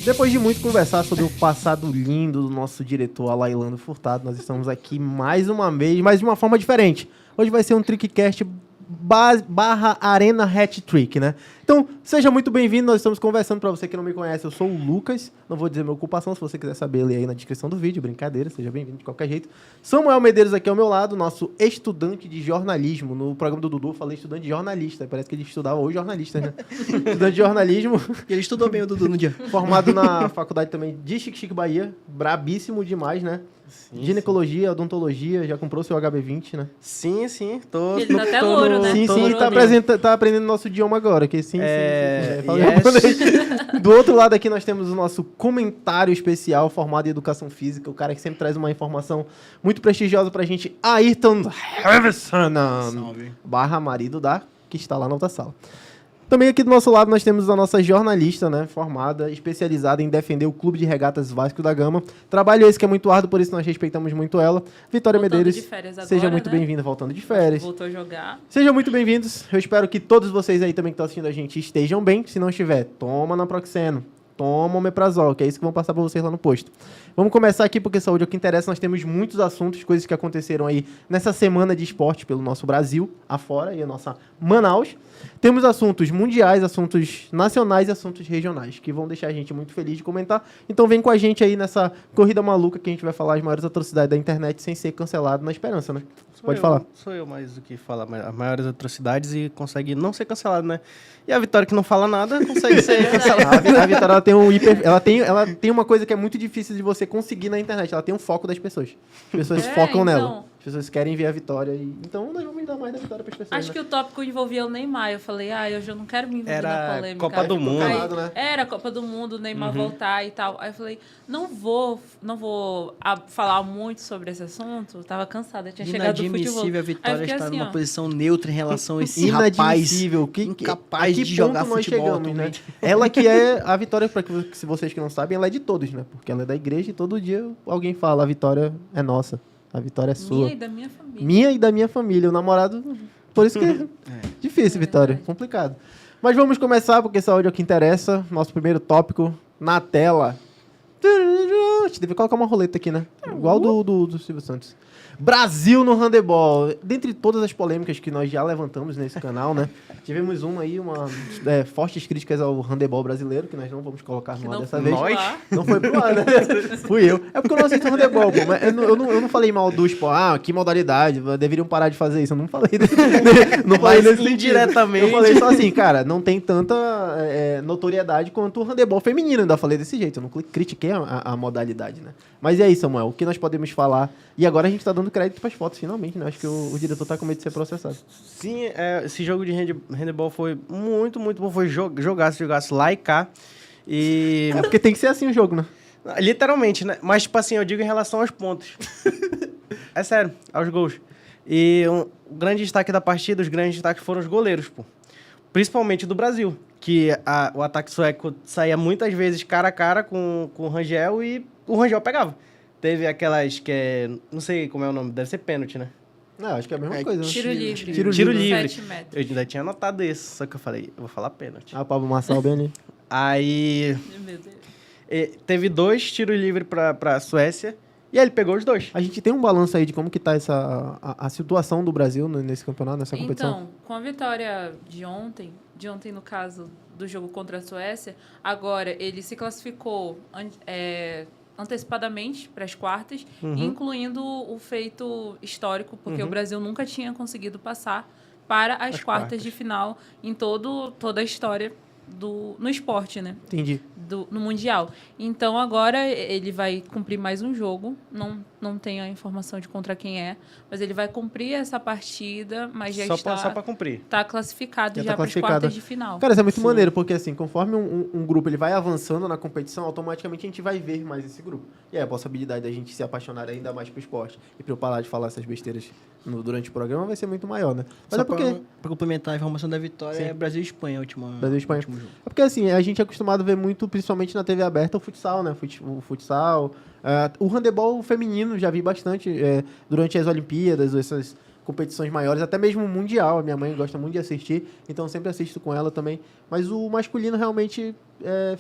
Depois de muito conversar sobre o passado lindo do nosso diretor Alailando Furtado, nós estamos aqui mais uma vez, mas de uma forma diferente. Hoje vai ser um Trickcast barra Arena Hat Trick, né? Então, seja muito bem-vindo, nós estamos conversando. Para você que não me conhece, eu sou o Lucas, não vou dizer minha ocupação, se você quiser saber, lê aí na descrição do vídeo, brincadeira, seja bem-vindo de qualquer jeito. Samuel Medeiros aqui ao meu lado, nosso estudante de jornalismo. No programa do Dudu eu falei estudante de jornalista, parece que ele estudava hoje jornalista, né? Estudante de jornalismo. Ele estudou bem o Dudu no dia. Formado na faculdade também de Chique, Bahia, brabíssimo demais, né? Sim, Ginecologia, odontologia, já comprou seu HB20, né? Sim. Ele tá até louro, né? Sim, tá aprendendo nosso idioma agora, que sim. Fala yes. japonês. Do outro lado aqui nós temos o nosso comentário especial formado em Educação Física, o cara que sempre traz uma informação muito prestigiosa pra gente, Ayrton Harrison, barra marido da, que está lá na outra sala. Também aqui do nosso lado nós temos a nossa jornalista, né, formada, especializada em defender o Clube de Regatas Vasco da Gama. Trabalho esse que é muito árduo, por isso nós respeitamos muito ela. Vitória Voltando Medeiros, de férias agora, seja muito né? bem-vinda, voltando de férias. Voltou a jogar. Sejam muito bem-vindos. Eu espero que todos vocês aí também que estão assistindo a gente estejam bem. Se não estiver, toma naproxeno, toma omeprazol, que é isso que vão passar para vocês lá no posto. Vamos começar aqui porque saúde é o que interessa. Nós temos muitos assuntos, coisas que aconteceram aí nessa semana de esporte pelo nosso Brasil, afora, e a nossa Manaus. Temos assuntos mundiais, assuntos nacionais e assuntos regionais, que vão deixar a gente muito feliz de comentar. Então vem com a gente aí nessa corrida maluca que a gente vai falar as maiores atrocidades da internet sem ser cancelado na esperança, né? Você pode falar. Sou eu mais do que falar as maiores atrocidades e consegue não ser cancelado, né? E a Vitória que não fala nada consegue ser cancelada. A Vitória ela tem uma coisa que é muito difícil de você conseguir na internet. Ela tem um foco das pessoas. As pessoas focam nela. As pessoas querem ver a Vitória. Então nós vamos dar mais da Vitória para as pessoas. Acho que o tópico envolvia o Neymar. Eu falei, eu já não quero me envolver na polêmica. Copa do Mundo. Né? Era a Copa do Mundo, o Neymar voltar e tal. Aí eu falei, não vou falar muito sobre esse assunto. Eu tava cansada, tinha chegado do futebol. Inadmissível a Vitória estar assim, numa posição neutra em relação a esse rapaz Inadmissível. incapaz de jogar futebol. Chegamos, né? Ela que é a Vitória, se vocês que não sabem, ela é de todos, né? Porque ela é da igreja e todo dia alguém fala, a Vitória é nossa. A Vitória é sua. Minha e da minha família. Minha e da minha família. O namorado... Por isso que é difícil, Vitória. Complicado. Mas vamos começar, porque saúde é o que interessa. Nosso primeiro tópico na tela. A gente deve colocar uma roleta aqui, né? Igual do Silvio Santos. Brasil no handebol. Dentre todas as polêmicas que nós já levantamos nesse canal, né? Tivemos fortes críticas ao handebol brasileiro, que nós não vamos colocar no ar dessa vez. Não foi pro ar, né? Fui eu. É porque eu não assisto handebol, pô. Mas eu não falei mal do esporte. Que modalidade. Deveriam parar de fazer isso. Eu não falei não falei nesse indiretamente. Eu falei só assim, cara, não tem tanta notoriedade quanto o handebol feminino. Eu ainda falei desse jeito. Eu não critiquei a modalidade, né? Mas e aí, Samuel? O que nós podemos falar? E agora a gente tá dando crédito para as fotos, finalmente, né? Acho que o diretor tá com medo de ser processado. Sim, esse jogo de handebol foi muito, muito bom. Foi jogasse lá e cá. E... É porque tem que ser assim o jogo, né? Literalmente, né? Mas, tipo assim, eu digo em relação aos pontos. É sério, aos gols. E o grande destaque da partida, os grandes destaques foram os goleiros, pô. Principalmente do Brasil. Que o ataque sueco saía muitas vezes cara a cara com o Rangel e o Rangel pegava. Teve aquelas que não sei como é o nome, deve ser pênalti, né? Não, acho que é a mesma coisa. Né? Tiro livre. Tiro livre. 7 metros. Eu ainda tinha anotado esse, só que eu falei, eu vou falar pênalti. Ah, o Pablo Marçal bem ali. Aí... Meu Deus. Teve 2 tiros livres pra Suécia e aí ele pegou os 2. A gente tem um balanço aí de como que tá a situação do Brasil nesse campeonato, nessa competição? Então, com a vitória de ontem no caso do jogo contra a Suécia, agora ele se classificou antecipadamente para as quartas, incluindo o feito histórico, porque o Brasil nunca tinha conseguido passar para as quartas de final em toda a história no esporte, né? Entendi. No Mundial. Então, agora ele vai cumprir mais um jogo. Não tenho a informação de contra quem é, mas ele vai cumprir essa partida, mas já só para cumprir. Está classificado já tá para as quartas de final. Cara, isso é muito maneiro, porque assim, conforme um grupo ele vai avançando na competição, automaticamente a gente vai ver mais esse grupo. E aí a possibilidade da gente se apaixonar ainda mais pro esporte e pra eu parar de falar essas besteiras durante o programa vai ser muito maior, né? Mas só é porque... Pra complementar a informação da vitória, Sim. é Brasil e Espanha, Brasil e Espanha. último jogo. É porque assim, a gente é acostumado a ver muito, principalmente na TV aberta, o futsal, né? O futsal. O handebol feminino já vi bastante durante as Olimpíadas, essas competições maiores, até mesmo mundial. A minha mãe gosta muito de assistir, então eu sempre assisto com ela também. Mas o masculino realmente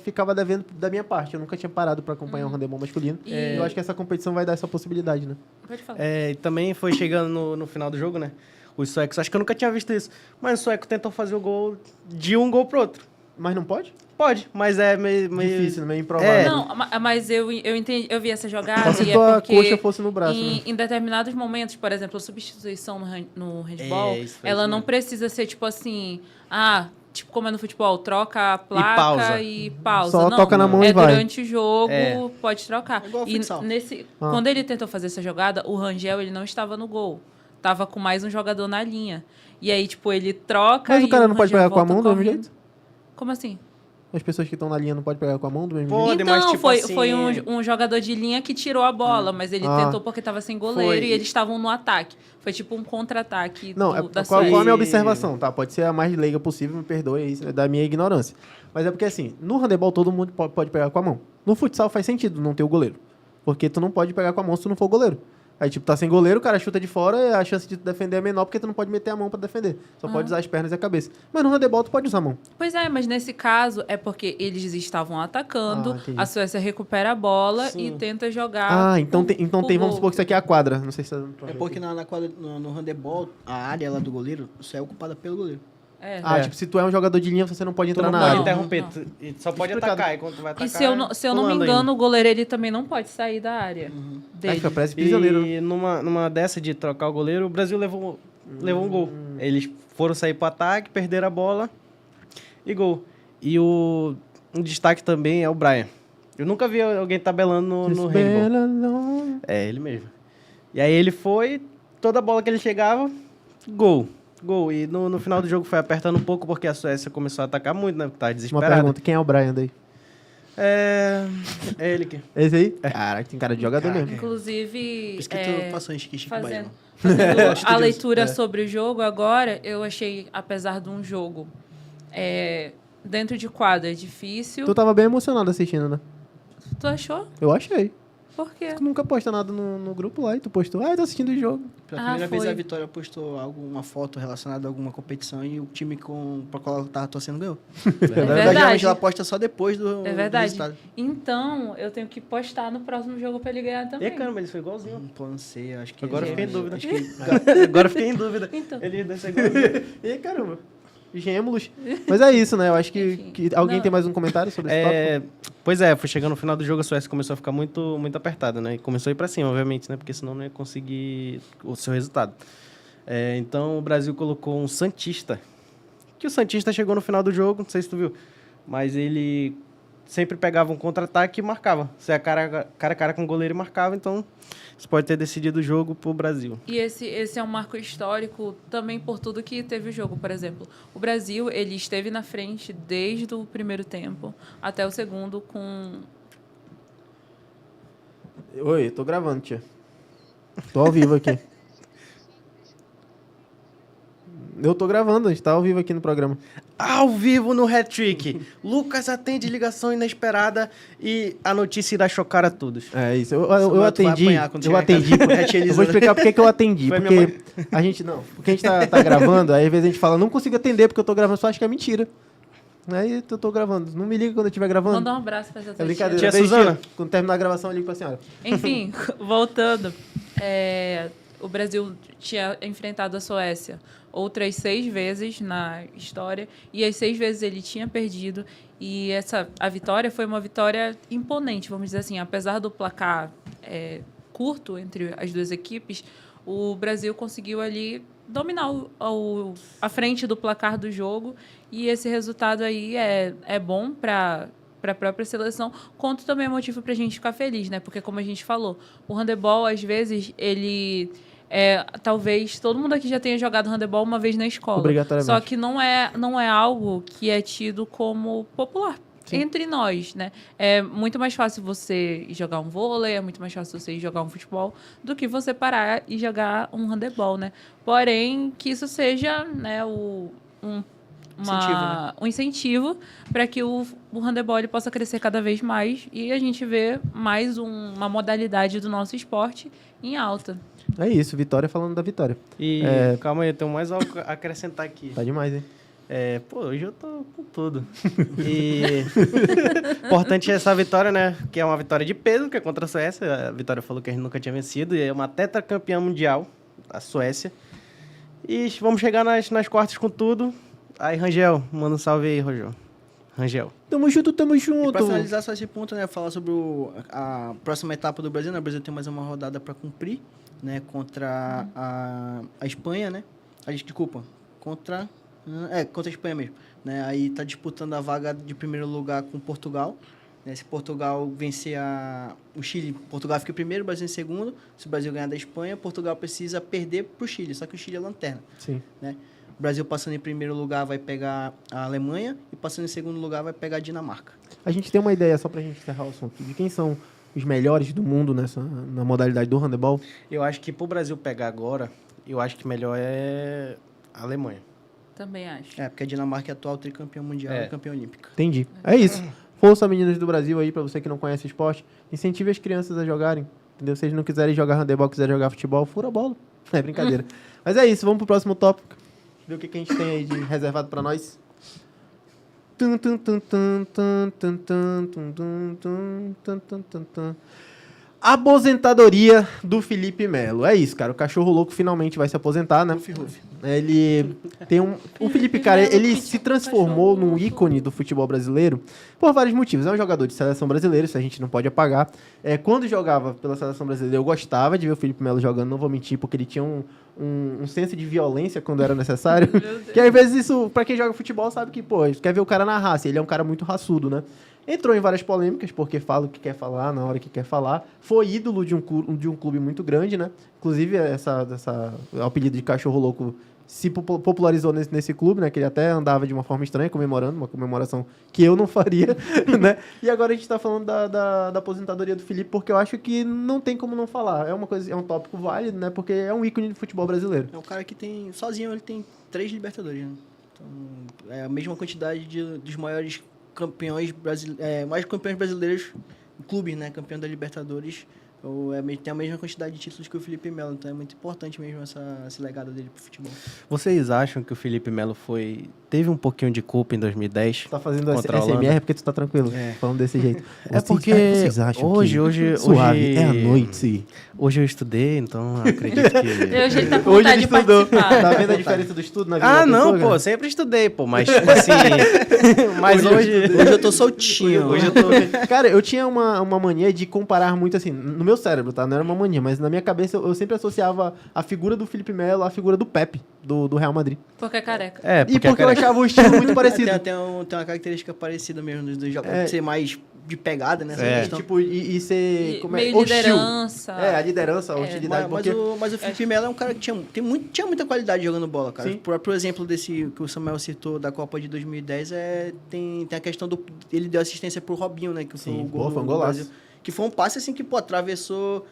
ficava devendo da minha parte. Eu nunca tinha parado para acompanhar o handebol masculino. E- Eu acho que essa competição vai dar essa possibilidade, né? Pode falar. E também foi chegando no final do jogo, né? Os suecos, acho que eu nunca tinha visto isso. Mas os suecos tentam fazer o gol de um gol pro outro. Mas não pode? Pode, mas é meio... Difícil, meio improvável. Não, mas eu entendi, eu vi essa jogada Só se e é tua porque coxa fosse no braço, né? em determinados momentos, por exemplo, a substituição no handball, isso foi ela isso não mesmo. precisa ser tipo assim, tipo como é no futebol, troca a placa pausa. e pausa. Só não, toca na mão é e vai. durante o jogo, É. pode trocar. É igual E futsal. quando ele tentou fazer essa jogada, o Rangel, ele não estava no gol. Tava com mais um jogador na linha. E aí, tipo, ele troca Mas e o cara não pode Rangel pegar com a volta mão do mesmo correndo. jeito? Como assim? As pessoas que estão na linha não podem pegar com a mão do mesmo Pô, jeito? Pode, mas, Então, tipo foi assim- um jogador de linha que tirou a bola, mas ele Ah. tentou porque estava sem goleiro Foi. e eles estavam no ataque. Foi tipo um contra-ataque Não, da qual é a Suécia. minha observação, tá? Pode ser a mais leiga possível, me perdoe aí, é da minha ignorância. Mas é porque, assim, no handebol todo mundo pode pegar com a mão. No futsal faz sentido não ter o goleiro. Porque tu não pode pegar com a mão se tu não for goleiro. Aí, tipo, tá sem goleiro, o cara chuta de fora, a chance de tu defender é menor porque tu não pode meter a mão pra defender. Só pode usar as pernas e a cabeça. Mas no handebol tu pode usar a mão. Pois é, mas nesse caso é porque eles estavam atacando, Ah, entendi. a Suécia recupera a bola Sim. e tenta jogar. Ah, então pro- tem, pro vamos gol. supor que isso aqui é a quadra. Não sei se É porque na quadra, no handebol, a área lá do goleiro só é ocupada pelo goleiro. É. Ah, É. tipo, se tu é um jogador de linha, você não pode Tu entrar não na pode área. interromper, Não. tu só pode Explicado. atacar. E quando tu vai atacar, E se eu não me pulando engano, ainda. o goleiro ele também não pode sair da área Aí dele. fica parece prisioneiro, né? E numa dessa de trocar o goleiro, o Brasil levou um gol. Eles foram sair pro ataque, perderam a bola e gol. E um destaque também é o Brian. Eu nunca vi alguém tabelando no handball. É, ele mesmo. E aí ele foi, toda bola que ele chegava, gol. Gol. E no final do jogo foi apertando um pouco porque a Suécia começou a atacar muito, né? Porque tava Uma desesperada. pergunta, quem é o Brian daí? É ele que... Esse aí? Caraca, tem cara de jogador mesmo. Inclusive, Por isso que tu passou em Chique fazendo, Baiano. fazendo a leitura sobre o jogo agora, eu achei, apesar de um jogo dentro de quadra difícil. Tu tava bem emocionado assistindo, né? Tu achou? Eu achei. Por quê? Tu nunca posta nada no grupo lá e tu postou. Ah, eu tô assistindo o jogo. Pela Ah, primeira vez foi. a Vitória postou uma foto relacionada a alguma competição e o time pra qual ela tava torcendo ganhou. verdade. Geralmente ela posta só depois do É do verdade. resultado. Então, eu tenho que postar no próximo jogo pra ele ganhar E também. caramba, ele foi igualzinho. Plano C, acho que... Agora eu fiquei em dúvida. Acho que Agora eu fiquei em dúvida. Então. Ele deve ser igualzinho. E caramba. Gêmeos. Mas é isso, né? Eu acho Enfim. que alguém Não. tem mais um comentário sobre esse tópico? Pois é, foi chegando no final do jogo, a Suécia começou a ficar muito, muito apertada, né? E começou a ir pra cima, obviamente, né? Porque senão não ia conseguir o seu resultado. Então o Brasil colocou um Santista. Que o Santista chegou no final do jogo, não sei se tu viu, mas ele sempre pegava um contra-ataque e marcava. Você é cara a cara com o goleiro e marcava, então isso pode ter decidido o jogo pro Brasil. E esse é um marco histórico também por tudo que teve o jogo. Por exemplo, o Brasil ele esteve na frente desde o primeiro tempo até o segundo com... Oi, tô gravando, tia. Tô ao vivo aqui. Eu tô gravando, a gente tá ao vivo aqui no programa. Ao vivo no Hat-Trick. Lucas atende ligação inesperada e a notícia irá chocar a todos. É isso. Eu Samuel, tu vai atendi. apanhar quando Eu chegar em atendi. Eu vou explicar por que eu atendi. Foi minha Porque a gente não. Porque a gente tá gravando, aí às vezes a gente fala, não consigo atender porque eu tô gravando, só acho que é mentira. Aí eu tô gravando. Não me liga quando eu estiver gravando. Manda um abraço pra essa É brincadeira. Tia Beijo, Suzana. Quando terminar a gravação, eu ligo pra senhora. Enfim, voltando. O Brasil tinha enfrentado a Suécia outras 6 vezes na história e as 6 vezes ele tinha perdido. E a vitória foi uma vitória imponente, vamos dizer assim. Apesar do placar curto entre as duas equipes, o Brasil conseguiu ali dominar a frente do placar do jogo. E esse resultado aí é bom para a própria seleção, quanto também é motivo para a gente ficar feliz, né? Porque, como a gente falou, o handebol, às vezes, ele... talvez todo mundo aqui já tenha jogado handebol uma vez na escola. Obrigatoriamente. Só que não é algo que é tido como popular. Sim. Entre nós, né? É muito mais fácil você ir jogar um vôlei, é muito mais fácil você ir jogar um futebol do que você parar e jogar um handebol, né? Porém, que isso seja, né, um um incentivo para que o handebol ele possa crescer cada vez mais e a gente vê mais uma modalidade do nosso esporte em alta. É isso, Vitória falando da Vitória. E calma aí, eu tenho mais algo a acrescentar aqui. Tá demais, hein? Hoje eu tô com tudo. E importante é essa vitória, né? Que é uma vitória de peso, que é contra a Suécia. A Vitória falou que a gente nunca tinha vencido. E é uma tetracampeã mundial, a Suécia. E vamos chegar nas quartas com tudo. Aí, Rangel, manda um salve aí, Rogério. Rangel. Tamo junto, tamo E junto. pra finalizar só esse ponto, né? Falar sobre a próxima etapa do Brasil, né? O Brasil tem mais uma rodada para cumprir, né? Contra a Espanha, né? Desculpa, contra a Espanha mesmo, né? Aí tá disputando a vaga de primeiro lugar com Portugal, né? Se Portugal vencer o Chile, Portugal fica em primeiro, o Brasil em segundo. Se o Brasil ganhar da Espanha, Portugal precisa perder pro Chile, só que o Chile é lanterna. Sim. Né? O Brasil passando em primeiro lugar vai pegar a Alemanha e passando em segundo lugar vai pegar a Dinamarca. A gente tem uma ideia, só pra gente encerrar o assunto, de quem são os melhores do mundo na modalidade do handebol? Eu acho que pro Brasil pegar agora, eu acho que melhor é a Alemanha. Também acho. Porque a Dinamarca é atual tricampeã mundial e campeã olímpica. Entendi. É isso. Força, meninas do Brasil aí, pra você que não conhece o esporte. Incentive as crianças a jogarem. Entendeu? Se eles não quiserem jogar handebol, quiserem jogar futebol, fura a bola. É brincadeira. Mas é isso, vamos pro próximo tópico. Ver o que a gente tem aí de reservado pra nós. Aposentadoria do Felipe Melo. É isso, cara. O cachorro louco finalmente vai se aposentar, né? Ele tem o Felipe, cara, ele se transformou num ícone do futebol brasileiro por vários motivos. É um jogador de seleção brasileira, isso a gente não pode apagar. Quando jogava pela seleção brasileira, eu gostava de ver o Felipe Melo jogando, não vou mentir, porque ele tinha um senso de violência quando era necessário. Que às vezes isso, pra quem joga futebol, sabe que, quer ver o cara na raça. Ele é um cara muito raçudo, né? Entrou em várias polêmicas, porque fala o que quer falar na hora que quer falar. Foi ídolo de um clube muito grande, né? Inclusive, o apelido de cachorro louco se popularizou nesse clube, né? Que ele até andava de uma forma estranha, comemorando, uma comemoração que eu não faria, né? E agora a gente tá falando da aposentadoria do Felipe, porque eu acho que não tem como não falar. É um tópico válido, né? Porque é um ícone do futebol brasileiro. É um cara que sozinho, ele tem 3 Libertadores, né? Então, é a mesma quantidade dos maiores campeões brasileiros, clubes, né? Campeão da Libertadores. Tem a mesma quantidade de títulos que o Felipe Melo, então é muito importante mesmo esse legado dele pro futebol. Vocês acham que o Felipe Melo teve um pouquinho de culpa em 2010? Tu tá fazendo SMR porque tu tá tranquilo, falando desse jeito. Porque vocês acham hoje suave, é a noite. Hoje eu estudei, então acredito que... Hoje ele tá com vontade de participar. Tá vendo a diferença do estudo na vida da não, pessoa, cara? sempre estudei, mas tipo assim... mas hoje eu tô soltinho. Hoje eu tô... Cara, eu tinha uma mania de comparar muito assim, no meu cérebro, tá? Não era uma mania, mas na minha cabeça eu sempre associava a figura do Felipe Melo à figura do Pepe, do Real Madrid. Porque é careca. Porque eu achava o estilo muito parecido. Tem uma característica parecida mesmo dos jogadores, ser mais de pegada, né? Tipo, e ser... meio liderança. A liderança, a hostilidade. Mas o Felipe Melo é um cara que tinha muita qualidade jogando bola, cara. Sim. Por exemplo, desse que o Samuel citou da Copa de 2010, tem a questão ele deu assistência pro Robinho, né? Que foi o gol foi um do golaço. Brasil. Que foi um passe assim que, atravessou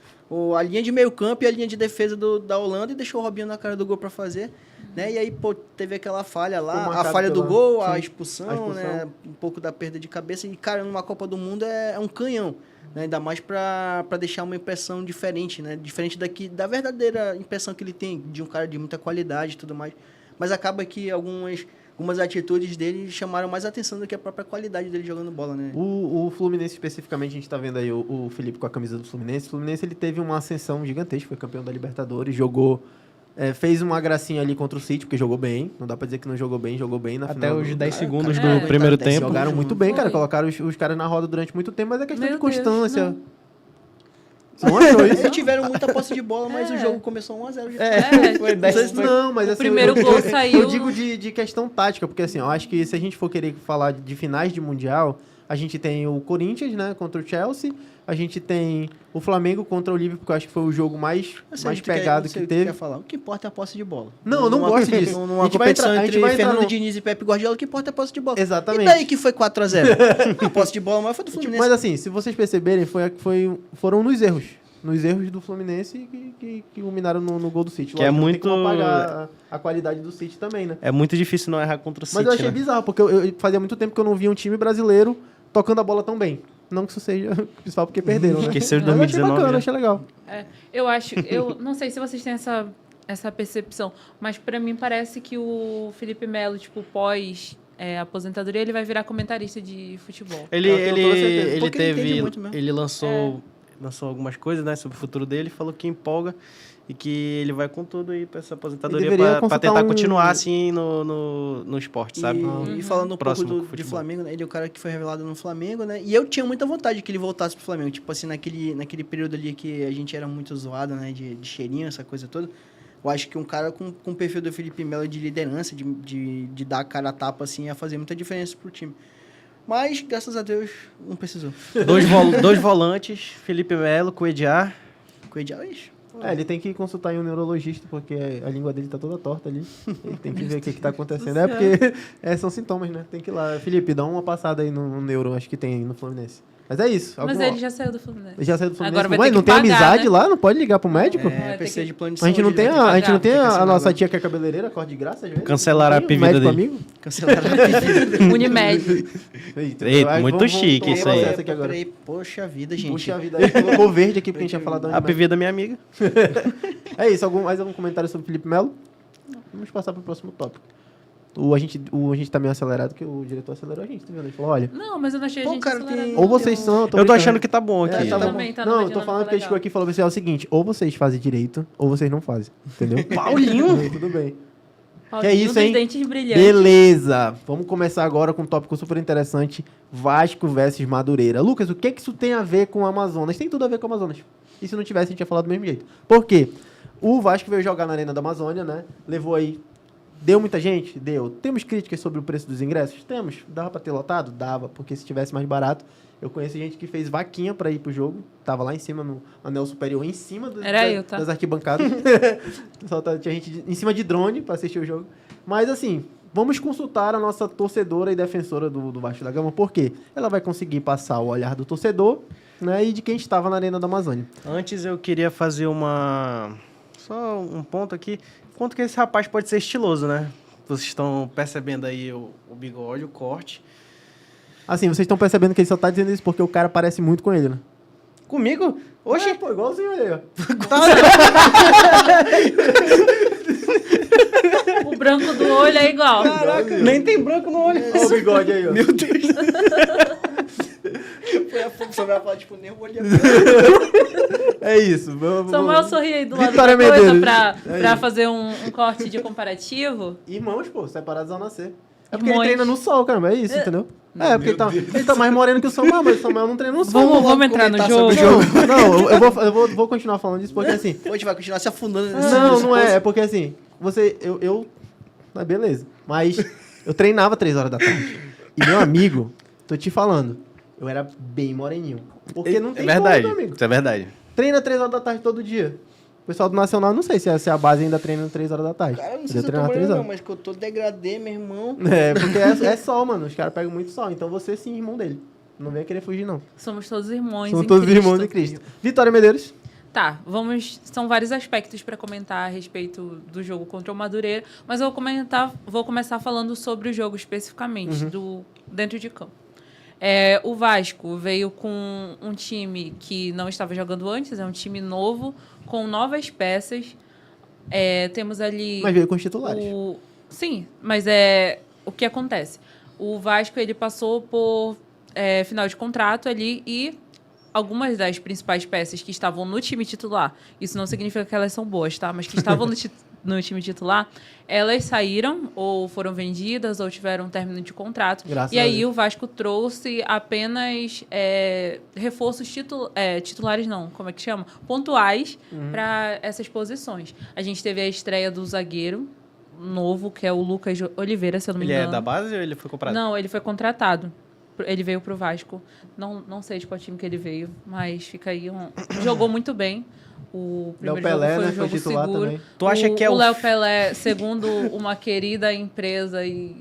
a linha de meio campo e a linha de defesa da Holanda e deixou o Robinho na cara do gol pra fazer. Né? E aí, teve aquela falha lá, a falha do gol, a expulsão, né? Um pouco da perda de cabeça. E, cara, numa Copa do Mundo é um canhão. Né? Ainda mais pra deixar uma impressão diferente, né? Diferente da verdadeira impressão que ele tem de um cara de muita qualidade e tudo mais. Mas acaba que algumas atitudes dele chamaram mais atenção do que a própria qualidade dele jogando bola, né? O Fluminense, especificamente, a gente tá vendo aí o Felipe com a camisa do Fluminense. O Fluminense, ele teve uma ascensão gigantesca, foi campeão da Libertadores, jogou... fez uma gracinha ali contra o City, porque jogou bem. Não dá pra dizer que não jogou bem na Até final. os 10 segundos do primeiro tempo. Jogaram muito bem, cara. Colocaram os caras na roda durante muito tempo, mas é questão de constância. Não achou isso? Eles tiveram muita posse de bola, mas o jogo começou 1-0. Foi 10. Não, mas assim, primeiro gol saiu... Eu digo de questão tática, porque assim, eu acho que se a gente for querer falar de finais de Mundial, a gente tem o Corinthians, né, contra o Chelsea, a gente tem o Flamengo contra o Liverpool, que eu acho que foi o jogo mais pegado que teve. O que importa é a posse de bola. Não gosto disso. Numa competição entre Fernando Diniz e Pepe Guardiola, o que importa é a posse de bola. Exatamente. E daí que foi 4-0? A posse de bola, mas foi do Fluminense. Mas assim, se vocês perceberem, foram nos erros. nos erros do Fluminense que culminaram no gol do City. Que é não muito... tem como apagar a qualidade do City também, né? É muito difícil não errar contra o City, Mas eu achei né? bizarro, porque eu fazia muito tempo que eu não via um time brasileiro tocando a bola tão bem. Não que isso seja principal porque perderam, né? Esqueceu de Mas eu achei 2019, bacana, né? achei legal. Eu não sei se vocês têm essa percepção, mas pra mim parece que o Felipe Melo, tipo, pós aposentadoria, ele vai virar comentarista de futebol. Ele Eu tenho toda certeza. Porque ele entende muito mesmo. ele lançou algumas coisas, né, sobre o futuro dele, falou que empolga e que ele vai com tudo aí pra essa aposentadoria pra consultar tentar continuar assim no esporte, sabe? E falando um pouco Próximo de futebol. Flamengo, né? Ele é o cara que foi revelado no Flamengo, né? E eu tinha muita vontade que ele voltasse pro Flamengo. Tipo assim, naquele período ali que a gente era muito zoado, né? De cheirinho, essa coisa toda. Eu acho que um cara com o perfil do Felipe Melo de liderança, de dar a cara a tapa, assim, ia fazer muita diferença pro time. Mas, graças a Deus, não precisou. Dois volantes, Felipe Melo, Cuéllar. Cuéllar, ixi. Ele tem que consultar em um neurologista, porque a língua dele tá toda torta ali. Ele tem que ver o que tá acontecendo. É porque são sintomas, né? Tem que ir lá. Felipe, dá uma passada aí no neuro, acho que tem aí no Fluminense. Mas é isso. Mas ele já saiu do Fluminense. Já saiu do Fluminense. Agora vai Ué, ter não que tem pagar, amizade né? lá? Não pode ligar pro médico? Vai ter precisa que- de plano de A gente não saúde, tem ele vai ter que a gente não pagar, tem vai ter que a assinar nossa agora. tia que é cabeleireira, corte de graça, às vezes. Cancelaram Não tem a um pedida médico dele. amigo? Cancelaram a pedida. Unimed. Eita, muito vamos chique tomar isso aí. processo aqui agora. Peraí, poxa vida, gente. Puxa a vida, aí colocou verde aqui porque a gente ia falar da A Unimed. PV da minha amiga. É isso, mais algum comentário sobre o Felipe Melo? Vamos passar pro próximo tópico. A gente tá meio acelerado, que o diretor acelerou a gente, tá vendo? Ele falou, olha, Não, mas eu não achei Pô, a gente cara, acelerado, tem- não. ou vocês são... Eu tô achando que tá bom aqui. tá bom. também tá não, numa eu tô dinâmica falando que ele chegou legal. aqui e falou assim, é o seguinte, ou vocês fazem direito, ou vocês não fazem, entendeu? Paulinho! Tudo bem. Paulinho Que é isso, dos hein? dentes brilhantes. Beleza, vamos começar agora com um tópico super interessante, Vasco versus Madureira. Lucas, o que isso tem a ver com o Amazonas? Tem tudo a ver com o Amazonas. E se não tivesse, a gente ia falar do mesmo jeito. Por quê? O Vasco veio jogar na Arena da Amazônia, né? Levou aí... Deu muita gente? Deu. Temos críticas sobre o preço dos ingressos? Temos. Dava pra ter lotado? Dava, porque se tivesse mais barato... Eu conheci gente que fez vaquinha pra ir pro jogo. Tava lá em cima, no anel superior, em cima das arquibancadas. Tinha gente em cima de drone pra assistir o jogo. Mas assim, vamos consultar a nossa torcedora e defensora do Vasco da Gama. Por quê? Ela vai conseguir passar o olhar do torcedor, né, e de quem estava na Arena da Amazônia. Antes eu queria fazer só um ponto aqui. Quanto que esse rapaz pode ser estiloso, né? Vocês estão percebendo aí o bigode, o corte. Assim, vocês estão percebendo que ele só tá dizendo isso porque o cara parece muito com ele, né? Comigo? Oxe, Pô, igualzinho ele aí, ó. O branco do olho é igual. caraca, nem tem branco no olho. Olha o bigode aí, ó. Meu Deus. Foi a falar, tipo, nem o olho É isso. Samuel sorri aí do lado Vitória da coisa Medeiros. pra fazer um corte de comparativo. Irmãos, pô, separados ao nascer. É porque Irmãos. ele treina no sol, caramba. É isso, entendeu? É, porque ele tá mais moreno que o Samuel, mas o Samuel não treina no sol. Vamos entrar no comentar jogo. sobre Não, eu vou continuar falando disso porque assim. Hoje vai continuar se afundando nesse Não é. É porque assim, mas beleza. Mas eu treinava 3 horas da tarde. E meu amigo, tô te falando, eu era bem moreninho. Porque não tem É verdade, como, meu amigo. isso é verdade. Treina 3 horas da tarde todo dia. O pessoal do Nacional, não sei se a base ainda treina 3 horas da tarde. Cara, não sei Podia se eu tô treinar 3 morrendo não, horas. mas que eu tô degradê, meu irmão. É, porque é sol, mano. Os caras pegam muito sol. Então você sim, irmão dele. Não venha querer fugir, não. Somos todos irmãos São em todos Cristo. irmãos de Cristo. Vitória Medeiros. Tá, são vários aspectos para comentar a respeito do jogo contra o Madureira, mas eu vou começar falando sobre o jogo especificamente, dentro de campo. O Vasco veio com um time que não estava jogando antes, é um time novo, com novas peças. Temos ali... Mas veio com os titulares. Sim, mas o que acontece? O Vasco ele passou por final de contrato ali e algumas das principais peças que estavam no time titular, isso não significa que elas são boas, tá? Mas que estavam no time titular, elas saíram ou foram vendidas ou tiveram um término de contrato. Graças e a aí Deus. o Vasco trouxe apenas reforços titulares, não, como é que chama? Pontuais para essas posições. A gente teve a estreia do zagueiro novo, que é o Lucas Oliveira, se eu não me Ele engano. é da base ou ele foi comprado? Não, ele foi contratado. Ele veio pro Vasco. Não sei de qual time que ele veio, mas fica aí. Jogou muito bem. O primeiro Léo Pelé, jogo foi né, um foi jogo titular seguro. também. Tu acha que é o o Léo Pelé, segundo uma querida empresa e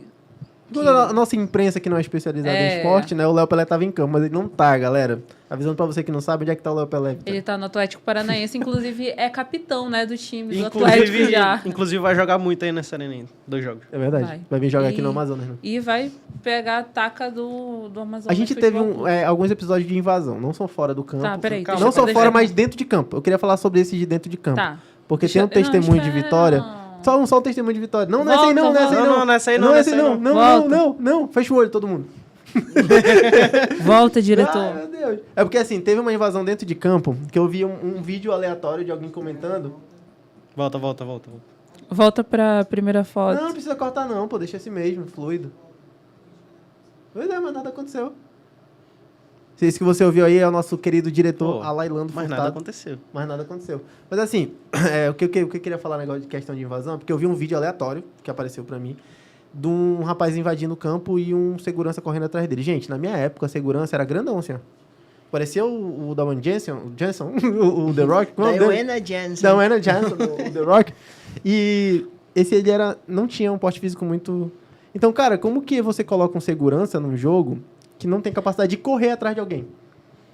Toda a nossa imprensa que não é especializada em esporte, né? O Léo Pelé tava em campo, mas ele não tá, galera. Avisando pra você que não sabe, onde é que tá o Léo Pelé? Ele tá no Atlético Paranaense, inclusive é capitão, né, do time do Atlético já. Inclusive vai jogar muito aí nessa arena ainda, 2 jogos. É verdade. Vai vir jogar aqui no Amazonas, né? E vai pegar a taca do Amazonas. A gente teve alguns episódios de invasão, não são fora do campo. Tá, peraí. Não são fora, mas dentro de campo. Eu queria falar sobre esse de dentro de campo. Tá. Porque tem um testemunho de vitória. Só um testemunho de vitória. Não, não é essa aí não, não é essa aí não. Não, não é essa aí não. Não é essa aí não. Não. Fecha o olho, todo mundo. Volta, diretor. Ai, meu Deus. É porque assim, teve uma invasão dentro de campo, que eu vi um vídeo aleatório de alguém comentando. Volta. Volta pra primeira foto. Não precisa cortar não, pô, deixa assim mesmo, fluido. Pois é, mas nada aconteceu. Esse que você ouviu aí é o nosso querido diretor Alailando Furtado. Mas nada aconteceu. Mas assim, o que eu queria falar negócio de questão de invasão, porque eu vi um vídeo aleatório que apareceu pra mim, de um rapaz invadindo o campo e um segurança correndo atrás dele. Gente, na minha época, a segurança era grandão, assim, ó. Parecia o Dwayne Johnson, o The Rock. Dwayne Johnson, o The Rock. E ele não tinha um porte físico muito... Então, cara, como que você coloca um segurança num jogo que não tem capacidade de correr atrás de alguém?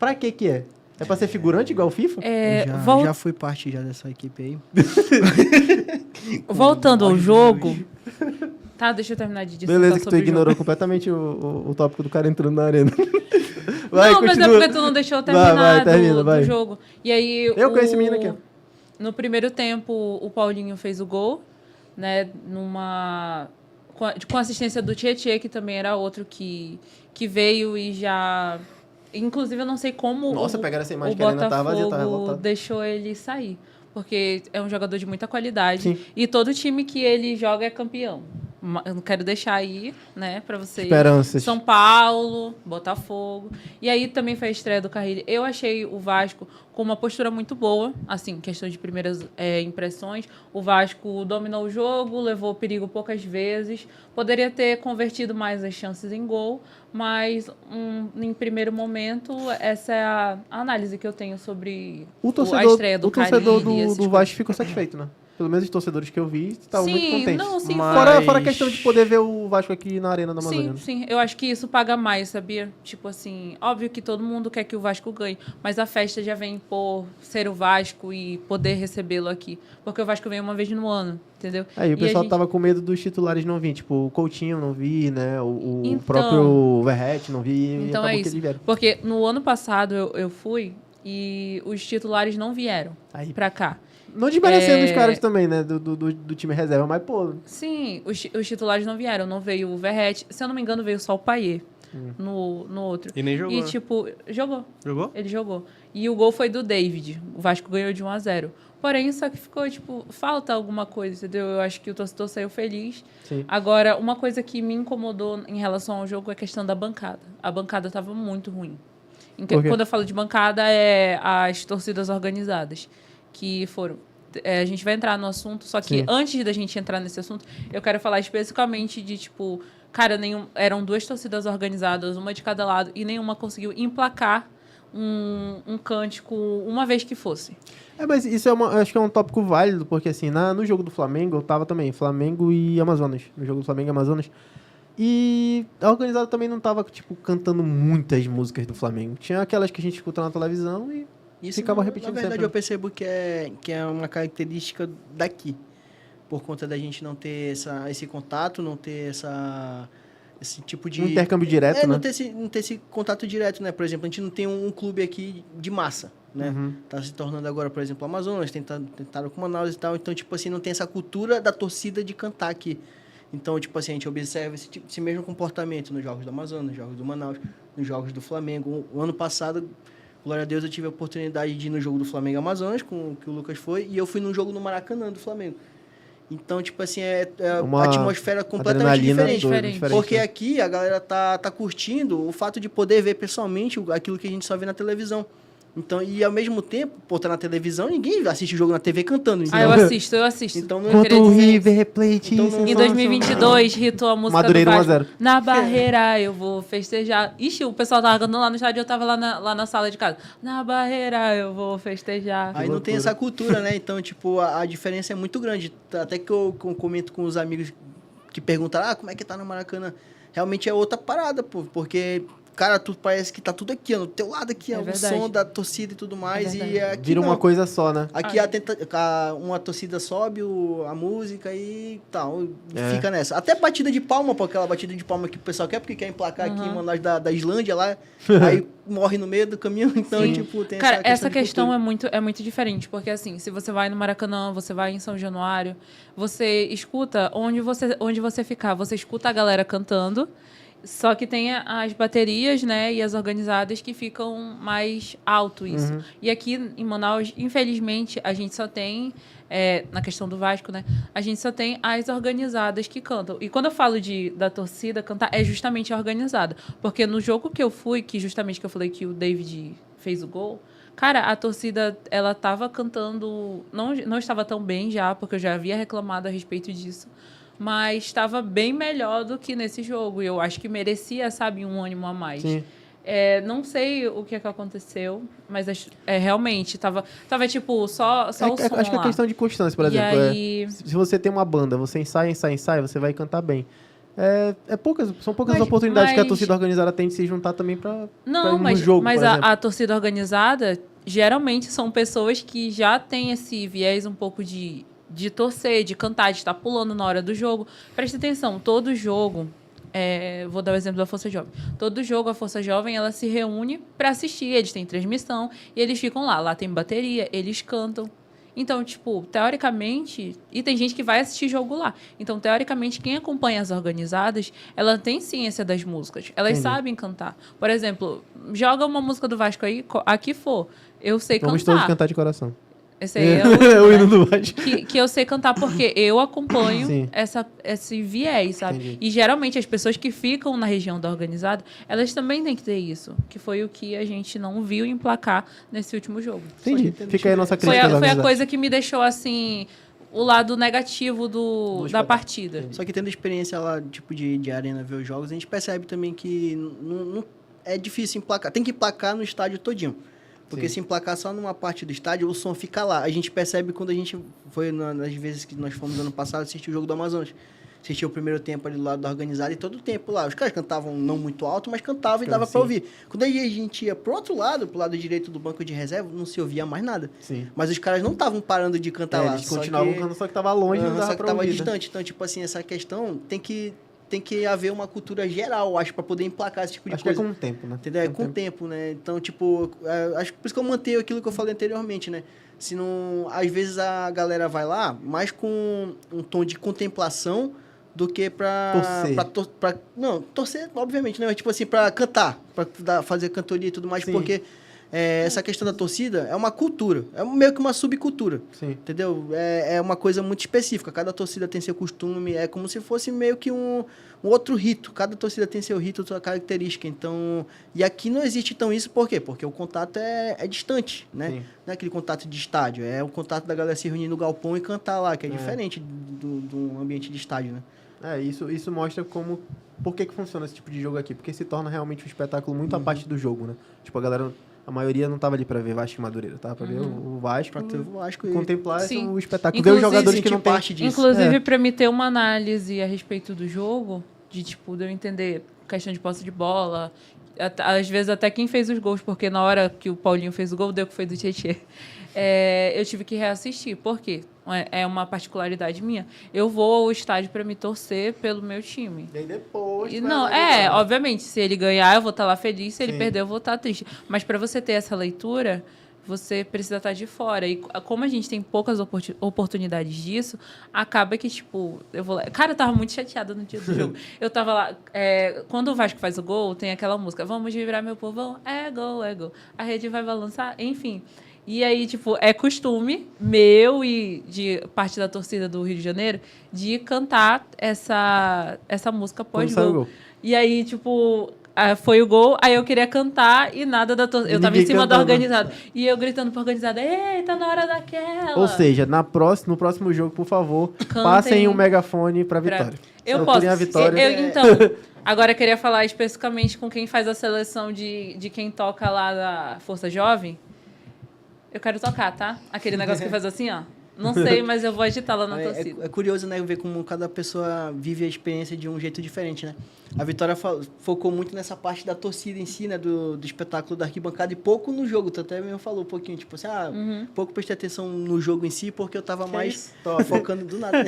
Pra que é? É pra ser figurante igual o FIFA? Já fui parte dessa equipe aí. Voltando ao jogo... Tá, deixa eu terminar de discutir. Beleza, que tu ignorou completamente o tópico do cara entrando na arena. Vai, não, continua. mas é porque tu não deixou eu terminar do jogo. E aí, eu conheço esse menino aqui. No primeiro tempo, o Paulinho fez o gol, né? Com assistência do Tietê, que também era outro que veio e já... Inclusive, eu não sei como pegaram essa imagem o que a arena tava vazia, tava Botafogo lotado. deixou ele sair. Porque é um jogador de muita qualidade. Sim. E todo time que ele joga é campeão. Eu não quero deixar aí, né, pra vocês. Esperanças. São Paulo, Botafogo. E aí também foi a estreia do Carrilho. Eu achei o Vasco com uma postura muito boa, assim, questão de primeiras impressões. O Vasco dominou o jogo, levou perigo poucas vezes. Poderia ter convertido mais as chances em gol, mas em primeiro momento, essa é a análise que eu tenho sobre a estreia do Carrilho. O torcedor do Vasco ficou satisfeito, né? Pelo menos os torcedores que eu vi estavam muito contentes. Não, sim, Fora a questão de poder ver o Vasco aqui na Arena da Amazônia. Sim. Eu acho que isso paga mais, sabia? Tipo assim, óbvio que todo mundo quer que o Vasco ganhe, mas a festa já vem por ser o Vasco e poder recebê-lo aqui. Porque o Vasco vem uma vez no ano, entendeu? Aí o pessoal tava com medo dos titulares não vir. Tipo, o Coutinho não vi, né? O Então, próprio Verratti não vi. Então é isso. Porque no ano passado eu fui e os titulares não vieram pra cá. Não desmerecendo os caras também, né? Do time reserva, mas, pô... Sim, os titulares não vieram. Não veio o Verratti. Se eu não me engano, veio só o Payet no outro. E nem jogou. E, tipo, jogou. Jogou? Ele jogou. E o gol foi do David. O Vasco ganhou de 1-0. Porém, só que ficou, tipo, falta alguma coisa, entendeu? Eu acho que o torcedor saiu feliz. Sim. Agora, uma coisa que me incomodou em relação ao jogo é a questão da bancada. A bancada estava muito ruim. Quando eu falo de bancada, é as torcidas organizadas. Que foram... a gente vai entrar no assunto, só que antes da gente entrar nesse assunto, eu quero falar especificamente de, tipo... Cara, eram 2 torcidas organizadas, uma de cada lado, e nenhuma conseguiu emplacar um cântico uma vez que fosse. Mas isso acho que é um tópico válido, porque assim, no jogo do Flamengo, eu tava também, Flamengo e Amazonas. No jogo do Flamengo e Amazonas. E a organizada também não tava, tipo, cantando muitas músicas do Flamengo. Tinha aquelas que a gente escuta na televisão e ficava repetindo sempre. Na verdade, eu percebo que é uma característica daqui. Por conta da gente não ter esse contato, não ter esse tipo de... Um intercâmbio direto, né? Não ter esse contato direto, né? Por exemplo, a gente não tem um clube aqui de massa, né? Uhum. Tá se tornando agora, por exemplo, o Amazonas, tentaram com Manaus e tal. Então, tipo assim, não tem essa cultura da torcida de cantar aqui. Então, tipo assim, a gente observa esse mesmo comportamento nos jogos do Amazonas, nos jogos do Manaus, nos jogos do Flamengo. O ano passado, glória a Deus, eu tive a oportunidade de ir no jogo do Flamengo Amazonas, com que o Lucas foi, e eu fui num jogo no Maracanã do Flamengo. Então, tipo assim, uma atmosfera completamente diferente. Porque aqui a galera tá curtindo o fato de poder ver pessoalmente aquilo que a gente só vê na televisão. Então, e ao mesmo tempo, tá na televisão, ninguém assiste o jogo na TV cantando. Então, eu assisto. Então, quanto o River Plate... Em 2022, hitou a música Madureira do Vasco. 1-0. Na barreira eu vou festejar. Ixi, o pessoal tava cantando lá no estádio, eu tava lá na sala de casa. Na barreira eu vou festejar. Aí não tem essa cultura, né? Então, tipo, a diferença é muito grande. Até que eu comento com os amigos que perguntaram, como é que tá no Maracanã? realmente é outra parada, pô, porque... Cara, tu parece que tá tudo aqui, ó, no teu lado aqui, ó, o som da torcida e tudo mais. E aqui vira uma coisa só, né? Aqui uma torcida sobe a música e tal, fica nessa. Até batida de palma, pô, aquela batida de palma que o pessoal quer, porque quer emplacar aqui em Manaus da Islândia lá, aí morre no meio do caminho, então, tipo, tem Cara, essa questão é muito diferente, porque assim, se você vai no Maracanã, você vai em São Januário, você escuta onde você ficar, você escuta a galera cantando. Só que tem as baterias, né, e as organizadas que ficam mais alto isso. E aqui em Manaus, infelizmente, a gente só tem, na questão do Vasco, né, a gente só tem as organizadas que cantam. E quando eu falo da torcida cantar, é justamente a organizada. Porque no jogo que eu fui, que justamente que eu falei que o David fez o gol, cara, a torcida, ela tava cantando, não estava tão bem já, porque eu já havia reclamado a respeito disso, mas estava bem melhor do que nesse jogo. E eu acho que merecia, sabe, um ânimo a mais. Sim. Não sei o que aconteceu, mas realmente tava tipo, só o som acho que é questão de constância, por exemplo. Aí... se você tem uma banda, você ensaia, você vai cantar bem. São poucas oportunidades que a torcida organizada tem de se juntar também pra ir no jogo, mas a torcida organizada, geralmente, são pessoas que já têm esse viés um pouco de torcer, de cantar, de estar pulando na hora do jogo. Presta atenção, todo jogo... vou dar o exemplo da Força Jovem. Todo jogo, a Força Jovem, ela se reúne para assistir. Eles têm transmissão e eles ficam lá. Lá tem bateria, eles cantam. Então, tipo, teoricamente... E tem gente que vai assistir jogo lá. Então, teoricamente, quem acompanha as organizadas, ela tem ciência das músicas. Elas sabem cantar. Por exemplo, joga uma música do Vasco aí, a que for. Eu sei cantar. Vamos todos cantar de coração. Esse aí é o hino do Vasco. Que eu sei cantar porque eu acompanho esse viés, sabe? Entendi. E geralmente as pessoas que ficam na região da organizada, elas também têm que ter isso. Que foi o que a gente não viu emplacar nesse último jogo. Entendi. Fica aí a nossa crítica. Foi a coisa que me deixou, assim, o lado negativo da partida. Só que tendo experiência lá, tipo, de arena, ver os jogos, a gente percebe também que não é difícil emplacar. Tem que emplacar no estádio todinho. Porque se emplacar só numa parte do estádio, o som fica lá. A gente percebe quando a gente foi, nas vezes que nós fomos ano passado, assistir o jogo do Amazonas. Assistiu o primeiro tempo ali do lado da organizada e todo o tempo lá. Os caras cantavam não muito alto, mas cantavam e dava pra ouvir. Quando a gente ia pro outro lado, pro lado direito do banco de reserva, não se ouvia mais nada. Sim. Mas os caras não estavam parando de cantar lá. Eles continuavam cantando, só que tava longe, não dava só que pra tava ouvir, distante. Então, tipo assim, essa questão tem que haver uma cultura geral, acho, para poder emplacar esse tipo de coisa. Acho que é com o tempo, né? Entendeu? É com o tempo, né? Então, tipo, acho que por isso que eu mantenho aquilo que eu falei anteriormente, né? Se não... Às vezes a galera vai lá mais com um tom de contemplação do que torcer, obviamente, né? Mas, tipo assim, pra cantar, pra fazer cantoria e tudo mais, porque... essa questão da torcida é uma cultura, é meio que uma subcultura, entendeu? É uma coisa muito específica, cada torcida tem seu costume, é como se fosse meio que um outro rito, cada torcida tem seu rito, sua característica, então... E aqui não existe tão isso, por quê? Porque o contato é distante, né? Sim. Não é aquele contato de estádio, é o contato da galera se reunir no galpão e cantar lá, que é diferente do ambiente de estádio, né? Isso mostra por que funciona esse tipo de jogo aqui, porque se torna realmente um espetáculo muito à parte do jogo, né? Tipo, a maioria não tava ali pra ver Vasco e Madureira, tava pra ver o Vasco, pra ter o Vasco e contemplar o espetáculo. Ver os jogadores que não têm parte disso. Inclusive, pra me ter uma análise a respeito do jogo, de eu entender questão de posse de bola, às vezes até quem fez os gols, porque na hora que o Paulinho fez o gol, deu que foi do Tietê. Eu tive que reassistir. Por quê? É uma particularidade minha. Eu vou ao estádio para me torcer pelo meu time. E aí depois... obviamente, se ele ganhar, eu vou estar lá feliz. Se ele perder, eu vou estar triste. Mas para você ter essa leitura, você precisa estar de fora. E como a gente tem poucas oportunidades disso, acaba que, tipo... eu vou lá. Cara, eu tava muito chateada no dia do jogo. Eu tava lá... quando o Vasco faz o gol, tem aquela música. Vamos vibrar, meu povão. É gol, é gol. A rede vai balançar. Enfim... E aí, tipo, é costume meu e de parte da torcida do Rio de Janeiro de cantar essa música pós-gol. E aí, tipo, foi o gol, aí eu queria cantar e nada da torcida. Eu tava em cima da organizada. E eu gritando pra organizada, ei, tá na hora daquela. Ou seja, no próximo jogo, por favor, passem um megafone pra vitória. Eu posso. A vitória. Então, agora eu queria falar especificamente com quem faz a seleção de quem toca lá da Força Jovem. Eu quero tocar, tá? Aquele negócio que faz assim, ó. Não sei, mas eu vou agitar lá na torcida. É curioso, né, ver como cada pessoa vive a experiência de um jeito diferente, né? A Vitória focou muito nessa parte da torcida em si, né, do espetáculo da arquibancada e pouco no jogo. Tu até mesmo falou um pouquinho, tipo assim, pouco prestei atenção no jogo em si porque eu tava mais focando do nada.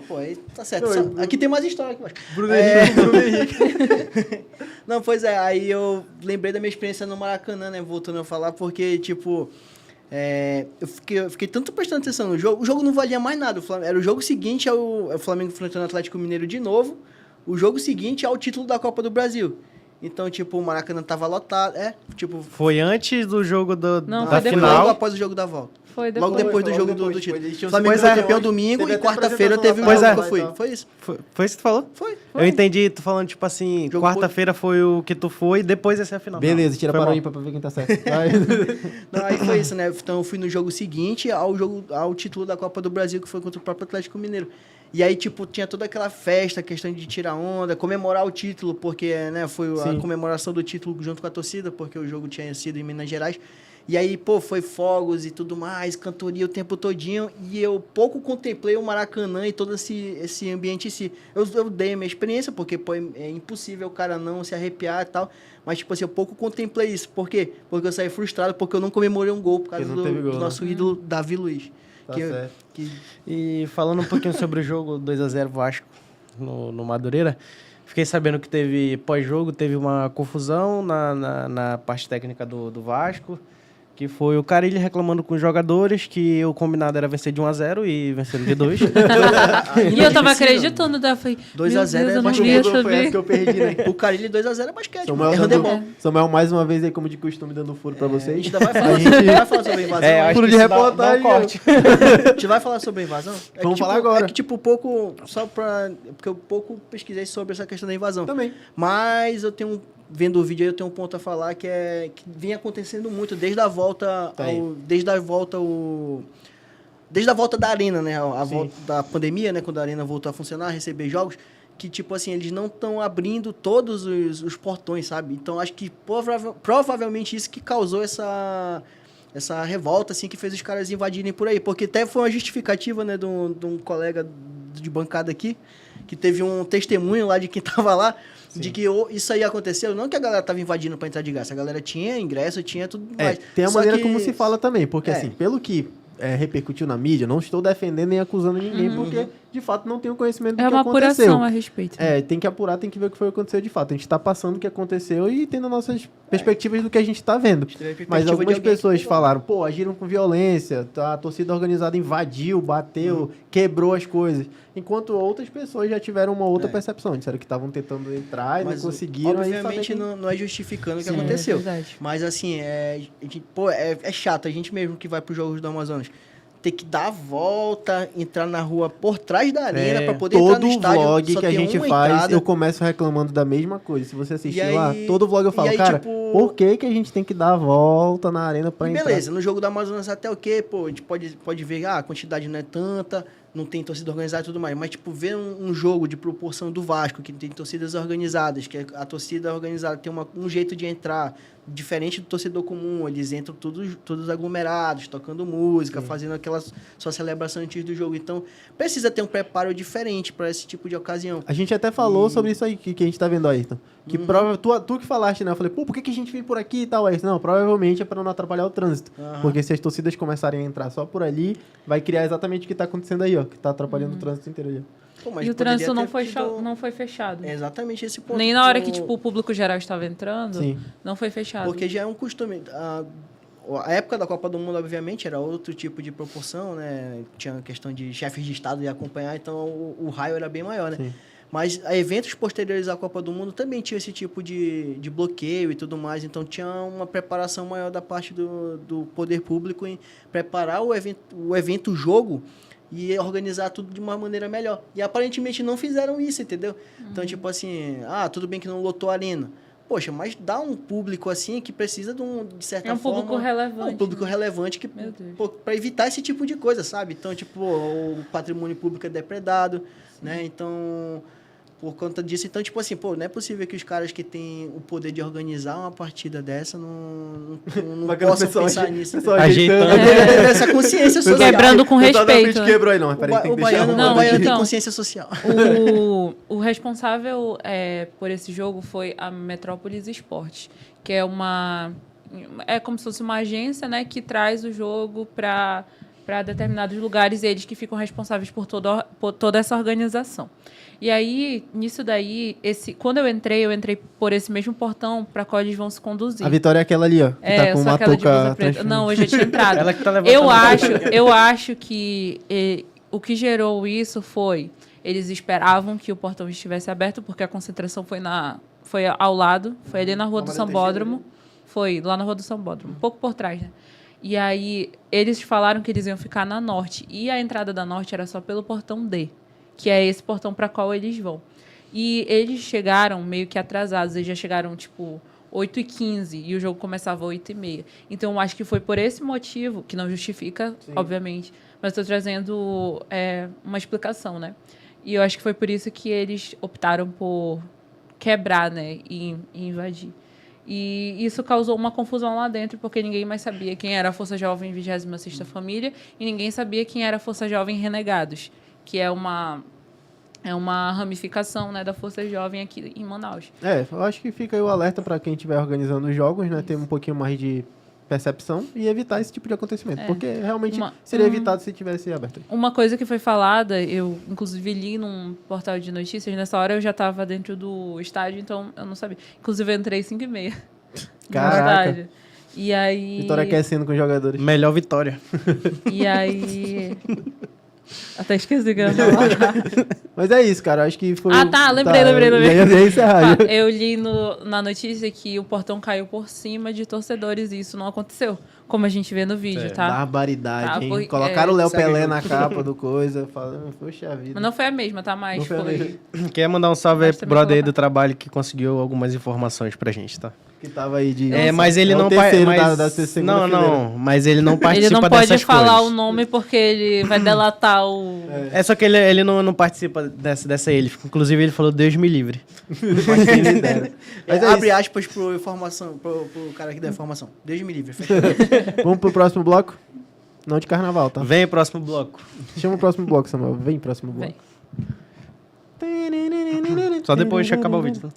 Pô, aí tá certo. Aqui tem mais história aqui, mas... Bruno Henrique. Não, pois é, aí eu lembrei da minha experiência no Maracanã, né, voltando a falar, porque, tipo... eu fiquei tanto prestando atenção no jogo. O jogo não valia mais nada. Era o jogo seguinte ao Flamengo enfrentando o Atlético Mineiro de novo. O jogo seguinte ao título da Copa do Brasil. Então, tipo, o Maracanã tava lotado. Foi antes do jogo da final? Logo após o jogo da volta. Foi depois. Logo depois do jogo do título. O Flamengo foi campeão domingo e quarta-feira teve o jogo que eu fui. Foi isso. Foi isso que tu falou? Foi. Eu entendi, tu falando, tipo assim, quarta-feira foi o que tu foi e depois essa é a final. Beleza, tira para ímpar pra ver quem tá certo. Não, aí foi isso, né? Então eu fui no jogo seguinte ao título da Copa do Brasil, que foi contra o próprio Atlético Mineiro. E aí, tipo, tinha toda aquela festa, questão de tirar onda, comemorar o título, porque, né, foi a comemoração do título junto com a torcida, porque o jogo tinha sido em Minas Gerais. E aí, pô, foi fogos e tudo mais, cantoria o tempo todinho, e eu pouco contemplei o Maracanã e todo esse ambiente em si. Eu dei a minha experiência, porque, pô, é impossível o cara não se arrepiar e tal, mas, tipo assim, eu pouco contemplei isso. Por quê? Porque eu saí frustrado, porque eu não comemorei um gol por causa do nosso ídolo, Davi Luiz. Tá certo. E falando um pouquinho sobre o jogo 2-0 Vasco no Madureira, fiquei sabendo que teve pós-jogo, teve uma confusão na parte técnica do Vasco, que foi o Carille reclamando com os jogadores que o combinado era vencer de 1-0 e venceram de 2. E eu tava acreditando, daí eu falei, 2-0 é basquete. Foi essa que eu perdi, né? O Carille 2-0 é basquete, Samuel, mais uma vez aí, como de costume, dando furo pra vocês. A gente ainda vai falar sobre a invasão. Furo de reportagem. corte. A gente vai falar sobre a invasão? Vamos falar agora. É que, tipo, pouco... Porque eu pouco pesquisei sobre essa questão da invasão. Também. Mas eu tenho... Vendo o vídeo aí, eu tenho um ponto a falar que vem acontecendo muito desde a volta da Arena, né? A volta da pandemia, né? Quando a Arena voltou a funcionar, a receber jogos, que, tipo assim, eles não estão abrindo todos os portões, sabe? Então, acho que provavelmente isso que causou essa revolta, assim, que fez os caras invadirem por aí. Porque até foi uma justificativa, né, de um colega de bancada aqui, que teve um testemunho lá de quem tava lá, de que isso aí aconteceu, não que a galera tava invadindo pra entrar de graça, a galera tinha ingresso, tinha tudo mais. Tem a maneira como se fala também, porque assim, pelo que repercutiu na mídia, não estou defendendo nem acusando ninguém, porque de fato não tenho conhecimento do que aconteceu. É uma apuração a respeito. Tem que apurar, tem que ver o que foi que aconteceu de fato. A gente tá passando o que aconteceu e tendo nossas perspectivas do que a gente tá vendo. Mas algumas pessoas falaram, pô, agiram com violência, a torcida organizada invadiu, bateu, quebrou as coisas. Enquanto outras pessoas já tiveram uma outra percepção. Disseram que estavam tentando entrar e não conseguiram. Obviamente não é justificando o que aconteceu. Mas assim, é chato. A gente mesmo que vai para os Jogos do Amazonas ter que dar a volta, entrar na rua por trás da arena para poder entrar no estádio. Todo vlog que a gente faz, eu começo reclamando da mesma coisa. Se você assistir lá, todo vlog eu falo, cara, por que a gente tem que dar a volta na arena para entrar? Beleza, no Jogo do Amazonas até o quê? Pô, a gente pode ver, a quantidade não é tanta, não tem torcida organizada e tudo mais. Mas, tipo, ver um jogo de proporção do Vasco, que tem torcidas organizadas, que a torcida organizada tem um jeito de entrar diferente do torcedor comum. Eles entram todos aglomerados, tocando música, fazendo aquela sua celebração antes do jogo. Então, precisa ter um preparo diferente para esse tipo de ocasião. A gente até falou sobre isso aí que a gente tá vendo aí, Ayrton. Que tu que falaste, né? Eu falei, pô, por que a gente vem por aqui e tal? Não, provavelmente é para não atrapalhar o trânsito. Porque se as torcidas começarem a entrar só por ali, vai criar exatamente o que tá acontecendo aí, ó. Que tá atrapalhando o trânsito inteiro aí. Pô, e o trânsito não foi fechado. É exatamente esse ponto. Nem na hora que tipo, o público geral estava entrando, não foi fechado. Porque já é um costume. A época da Copa do Mundo, obviamente, era outro tipo de proporção, né? Tinha a questão de chefes de Estado de acompanhar, então o raio era bem maior, né? Sim. Mas eventos posteriores à Copa do Mundo também tinha esse tipo de bloqueio e tudo mais. Então, tinha uma preparação maior da parte do poder público em preparar o evento jogo e organizar tudo de uma maneira melhor. E, aparentemente, não fizeram isso, entendeu? Então, tipo assim, tudo bem que não lotou a arena. Poxa, mas dá um público assim que precisa de certa forma... público relevante. Um público relevante que para evitar esse tipo de coisa, sabe? Então, tipo, o patrimônio público é depredado, né? Então, por conta disso. Então, tipo assim, pô, não é possível que os caras que têm o poder de organizar uma partida dessa não possam pensar nisso. Ajeitando. Essa consciência social. Quebrando com respeito. Quebrou aí, não. Mas peraí, tem que deixar O baiano tem então, consciência social. O responsável por esse jogo foi a Metrópolis Esportes, que é como se fosse uma agência, né, que traz o jogo para determinados lugares, e eles que ficam responsáveis por toda essa organização. E aí, nisso daí, quando eu entrei por esse mesmo portão para qual eles vão se conduzir. A Vitória é aquela ali, ó. Que tá com uma touca preta. Não, eu já tinha entrado. Ela que tá levantando. Eu acho que o que gerou isso foi... Eles esperavam que o portão estivesse aberto, porque a concentração foi ao lado, foi ali na Rua do Sambódromo. Foi lá na Rua do Sambódromo, um pouco por trás, né? E aí, eles falaram que eles iam ficar na Norte. E a entrada da Norte era só pelo portão D, que é esse portão para qual eles vão. E eles chegaram meio que atrasados. Eles já chegaram, tipo, 8h15 e o jogo começava às 8h30. Então, eu acho que foi por esse motivo, que não justifica, sim, obviamente, mas estou trazendo uma explicação, né? E eu acho que foi por isso que eles optaram por quebrar, né, e invadir. E isso causou uma confusão lá dentro, porque ninguém mais sabia quem era a Força Jovem 26ª Família e ninguém sabia quem era a Força Jovem Renegados, que é uma ramificação, né, da Força Jovem aqui em Manaus. Eu acho que fica aí o alerta para quem estiver organizando os jogos, né, ter um pouquinho mais de percepção e evitar esse tipo de acontecimento, porque realmente seria evitado se tivesse aberto. Uma coisa que foi falada, eu inclusive li num portal de notícias, nessa hora eu já estava dentro do estádio, então eu não sabia. Inclusive eu entrei 5h30 no estádio. E aí... Vitória aquecendo com os jogadores. Melhor vitória. E aí... Até esqueci que eu ia falar. Mas é isso, cara. Acho que foi... Lembrei. Eu li na notícia que o portão caiu por cima de torcedores e isso não aconteceu, como a gente vê no vídeo, tá? Barbaridade, hein? Colocaram o Léo Pelé na capa do coisa, falando, poxa vida. Mas não foi a mesma, tá? Mas foi... Queria mandar um salve aí pro brother aí do trabalho que conseguiu algumas informações pra gente, tá? Que tava aí de... mas ele não... Mas ele não participa dessas coisas. Ele não pode falar o nome porque ele vai delatar o... Só que ele não participa dessa ele. Inclusive, ele falou, Deus me livre. Mas abre aspas pro cara que dá informação. Deus me livre. Vamos pro próximo bloco? Não de carnaval, tá? Vem, próximo bloco. Chama o próximo bloco, Samuel. Vem, próximo bloco. Só depois de acabar o vídeo.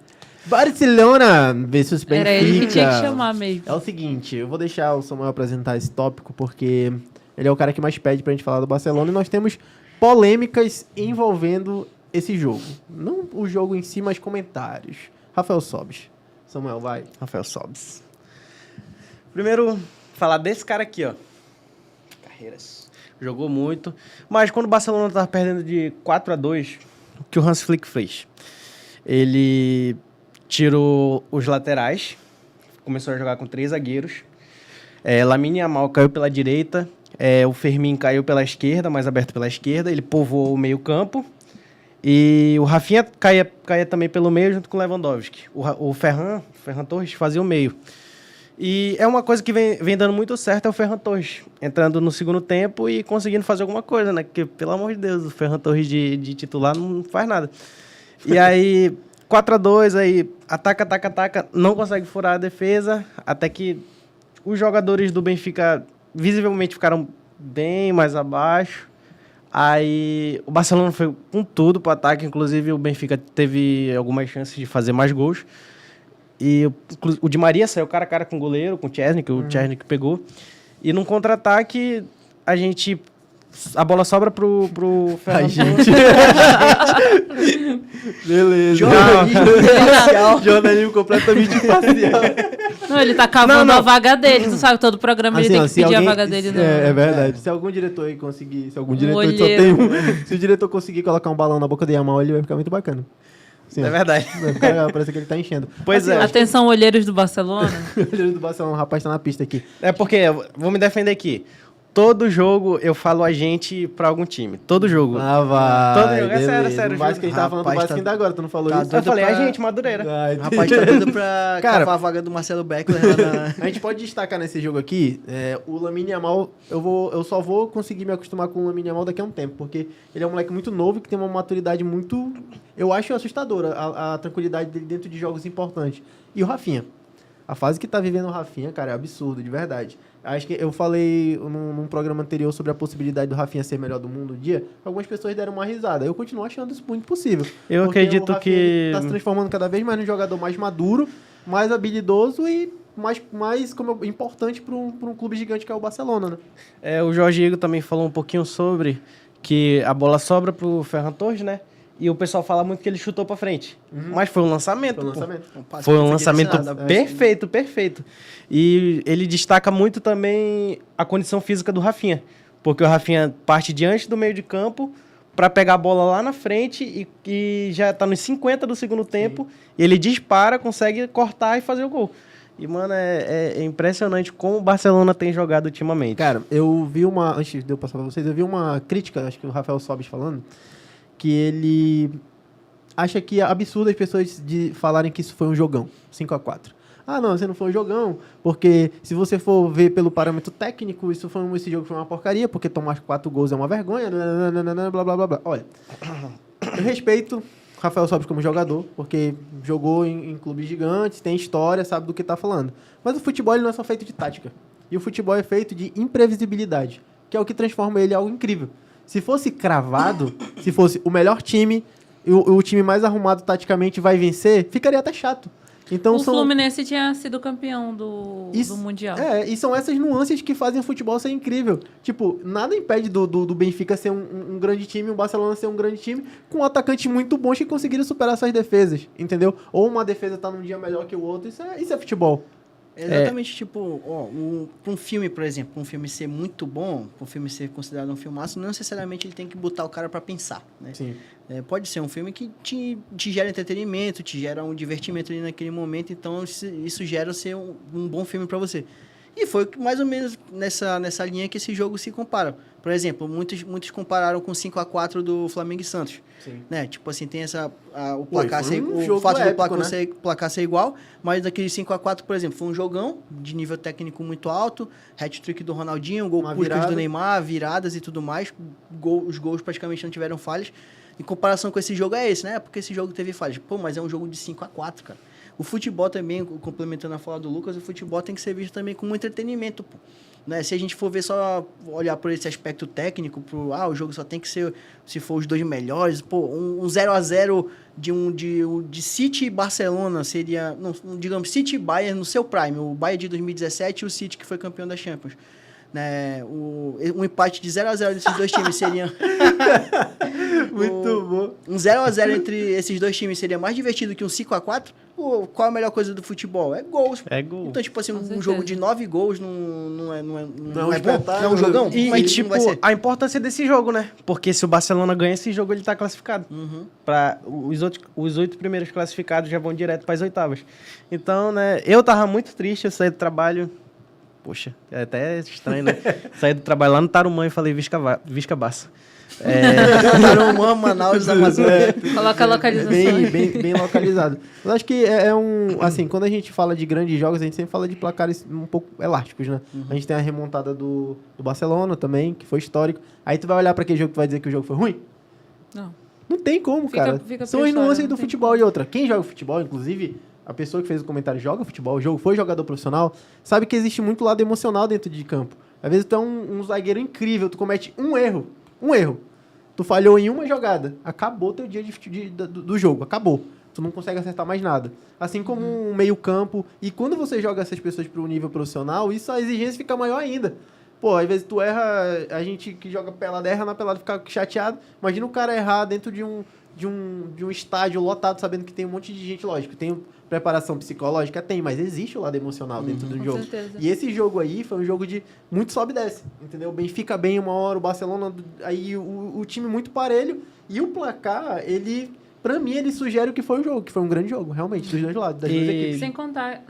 Barcelona versus Benfica. Era ele que tinha que chamar mesmo. É o seguinte, eu vou deixar o Samuel apresentar esse tópico, porque ele é o cara que mais pede pra gente falar do Barcelona, e nós temos polêmicas envolvendo esse jogo. Não o jogo em si, mas comentários. Rafael Sobes. Samuel, vai. Rafael Sobes. Primeiro, falar desse cara aqui, ó. Carreiras. Jogou muito. Mas quando o Barcelona tava perdendo de 4-2, o que o Hans Flick fez? Ele tirou os laterais, começou a jogar com 3 zagueiros. Lamine Yamal caiu pela direita, o Fermin caiu pela esquerda, mais aberto pela esquerda. Ele povoou o meio campo. E o Rafinha caía também pelo meio junto com o Lewandowski. O Ferran Torres fazia o meio. E é uma coisa que vem dando muito certo, é o Ferran Torres entrando no segundo tempo e conseguindo fazer alguma coisa, né? Porque, pelo amor de Deus, o Ferran Torres de titular não faz nada. E aí, 4-2, aí ataca, não consegue furar a defesa, até que os jogadores do Benfica visivelmente ficaram bem mais abaixo. Aí o Barcelona foi com tudo pro ataque, inclusive o Benfica teve algumas chances de fazer mais gols. E o Di Maria saiu cara a cara com o goleiro, com o Chesney, que o Chesney pegou. E num contra-ataque, a bola sobra pro Ferran. Beleza. Jornalismo completamente imparcial. Não, ele tá cavando a vaga dele. Tu sabe, todo programa ele tem que pedir a vaga dele. É verdade. Se algum diretor aí conseguir... Se algum diretor só tem um... Se o diretor conseguir colocar um balão na boca do Yamal, ele vai ficar muito bacana. Sim, é verdade. Parece que ele tá enchendo. Pois Atenção, olheiros do Barcelona. Olheiros do Barcelona, o rapaz tá na pista aqui. É porque, vou me defender aqui. Todo jogo eu falo a gente pra algum time. Todo jogo. Ah, vai. Todo jogo. É sério, sério. O Vasco, a gente tava falando do Vasco ainda agora, tu não falou isso? Eu falei, a gente, Madureira. Rapaz, tá doido pra Cara, cavar a vaga do Marcelo Beckler lá na... A gente pode destacar nesse jogo aqui, o Lamine Yamal, eu só vou conseguir me acostumar com o Lamine Yamal daqui a um tempo, porque ele é um moleque muito novo, que tem uma maturidade muito, eu acho assustadora, a tranquilidade dele dentro de jogos importantes. E o Rafinha. A fase que tá vivendo o Rafinha, cara, é absurdo, de verdade. Acho que eu falei num programa anterior sobre a possibilidade do Rafinha ser melhor do mundo um dia. Algumas pessoas deram uma risada. Eu continuo achando isso muito possível. Eu acredito que... tá se transformando cada vez mais num jogador mais maduro, mais habilidoso e mais importante para um clube gigante que é o Barcelona, né? O Jorge Igor também falou um pouquinho sobre que a bola sobra pro Ferran Torres, né? E o pessoal fala muito que ele chutou pra frente. Mas foi um lançamento. Foi um lançamento perfeito, perfeito. E ele destaca muito também a condição física do Rafinha. Porque o Rafinha parte diante do meio de campo para pegar a bola lá na frente e já tá nos 50 do segundo tempo. Ele dispara, consegue cortar e fazer o gol. E, mano, é impressionante como o Barcelona tem jogado ultimamente. Cara, eu vi antes de eu passar pra vocês, eu vi uma crítica, acho que o Rafael Sobis falando, que ele acha que é absurdo as pessoas falarem que isso foi um jogão, 5-4. Ah, não, você não foi um jogão, porque se você for ver pelo parâmetro técnico, esse jogo foi uma porcaria, porque tomar 4 gols é uma vergonha, blá, blá, blá, blá. Olha, eu respeito Rafael Sobis como jogador, porque jogou em clubes gigantes, tem história, sabe do que tá falando. Mas o futebol ele não é só feito de tática. E o futebol é feito de imprevisibilidade, que é o que transforma ele em algo incrível. Se fosse cravado, se fosse o melhor time, o time mais arrumado taticamente vai vencer, ficaria até chato. Então, o Fluminense tinha sido campeão do Mundial. E são essas nuances que fazem o futebol ser incrível. Tipo, nada impede do Benfica ser um grande time, o Barcelona ser um grande time, com atacantes muito bons que conseguiram superar suas defesas, entendeu? Ou uma defesa tá num dia melhor que o outro, isso é futebol. Exatamente, tipo, um filme, por exemplo, um filme ser muito bom, um filme ser considerado um filmaço, não necessariamente ele tem que botar o cara pra pensar, né? Sim. Pode ser um filme que te gera entretenimento, te gera um divertimento ali naquele momento, então isso gera ser um bom filme pra você. E foi mais ou menos nessa linha que esse jogo se compara. Por exemplo, muitos compararam com o 5-4 do Flamengo e Santos. Sim. Né? Tipo assim, tem o placar ser, o fato épico, do placar ser igual, mas daquele 5-4, por exemplo, foi um jogão de nível técnico muito alto, hat-trick do Ronaldinho, gol puscas do Neymar, viradas e tudo mais, os gols praticamente não tiveram falhas. Em comparação com esse jogo é esse, né? Porque esse jogo teve falhas. Pô, mas é um jogo de 5-4, cara. O futebol também, complementando a fala do Lucas, o futebol tem que ser visto também como entretenimento, pô. Né? Se a gente for ver só, olhar por esse aspecto técnico, o jogo só tem que ser, se for os dois melhores, pô, um 0-0 de City e Barcelona seria, digamos, City e Bayern no seu prime, o Bayern de 2017 e o City que foi campeão da Champions. Né? Um empate de 0-0 desses dois times seria... Muito bom. Um 0-0 entre esses dois times seria mais divertido que um 5-4? Qual a melhor coisa do futebol? É gols. É gol. Então, tipo assim, um jogo de 9 gols não é um jogão? E tipo, a importância desse jogo, né? Porque se o Barcelona ganha esse jogo, ele tá classificado. Os 8 primeiros classificados já vão direto para as oitavas. Então, né? Eu tava muito triste, eu saí do trabalho... Poxa, é até estranho, né? Saí do trabalho lá no Tarumã e falei Visca Baça. Tarumã, Manaus, Amazônia. Coloca a localização. Bem localizado. Eu acho que assim, quando a gente fala de grandes jogos, a gente sempre fala de placares um pouco elásticos, né? A gente tem a remontada do Barcelona também, que foi histórico. Aí tu vai olhar pra aquele jogo e tu vai dizer que o jogo foi ruim? Não tem como, cara. São as nuances do futebol e outra. Quem joga futebol, inclusive... A pessoa que fez o comentário joga futebol, o jogo foi jogador profissional, sabe que existe muito lado emocional dentro de campo. Às vezes tu é um zagueiro incrível, tu comete um erro. Tu falhou em uma jogada, acabou teu dia do jogo, acabou. Tu não consegue acertar mais nada. Assim como um meio campo. E quando você joga essas pessoas para o nível profissional, isso a exigência fica maior ainda. Pô, às vezes tu erra, a gente que joga pelada, erra na pelada, fica chateado. Imagina o cara errar dentro de um estádio lotado, sabendo que tem um monte de gente, lógico, tem preparação psicológica, mas existe o lado emocional dentro do jogo. Certeza. E esse jogo aí foi um jogo de muito sobe e desce, entendeu? O Benfica bem uma hora, o Barcelona, aí o time muito parelho, e o placar, ele pra mim ele sugere o que foi o jogo, que foi um grande jogo, realmente, dos dois lados, das duas equipes. Sem contar,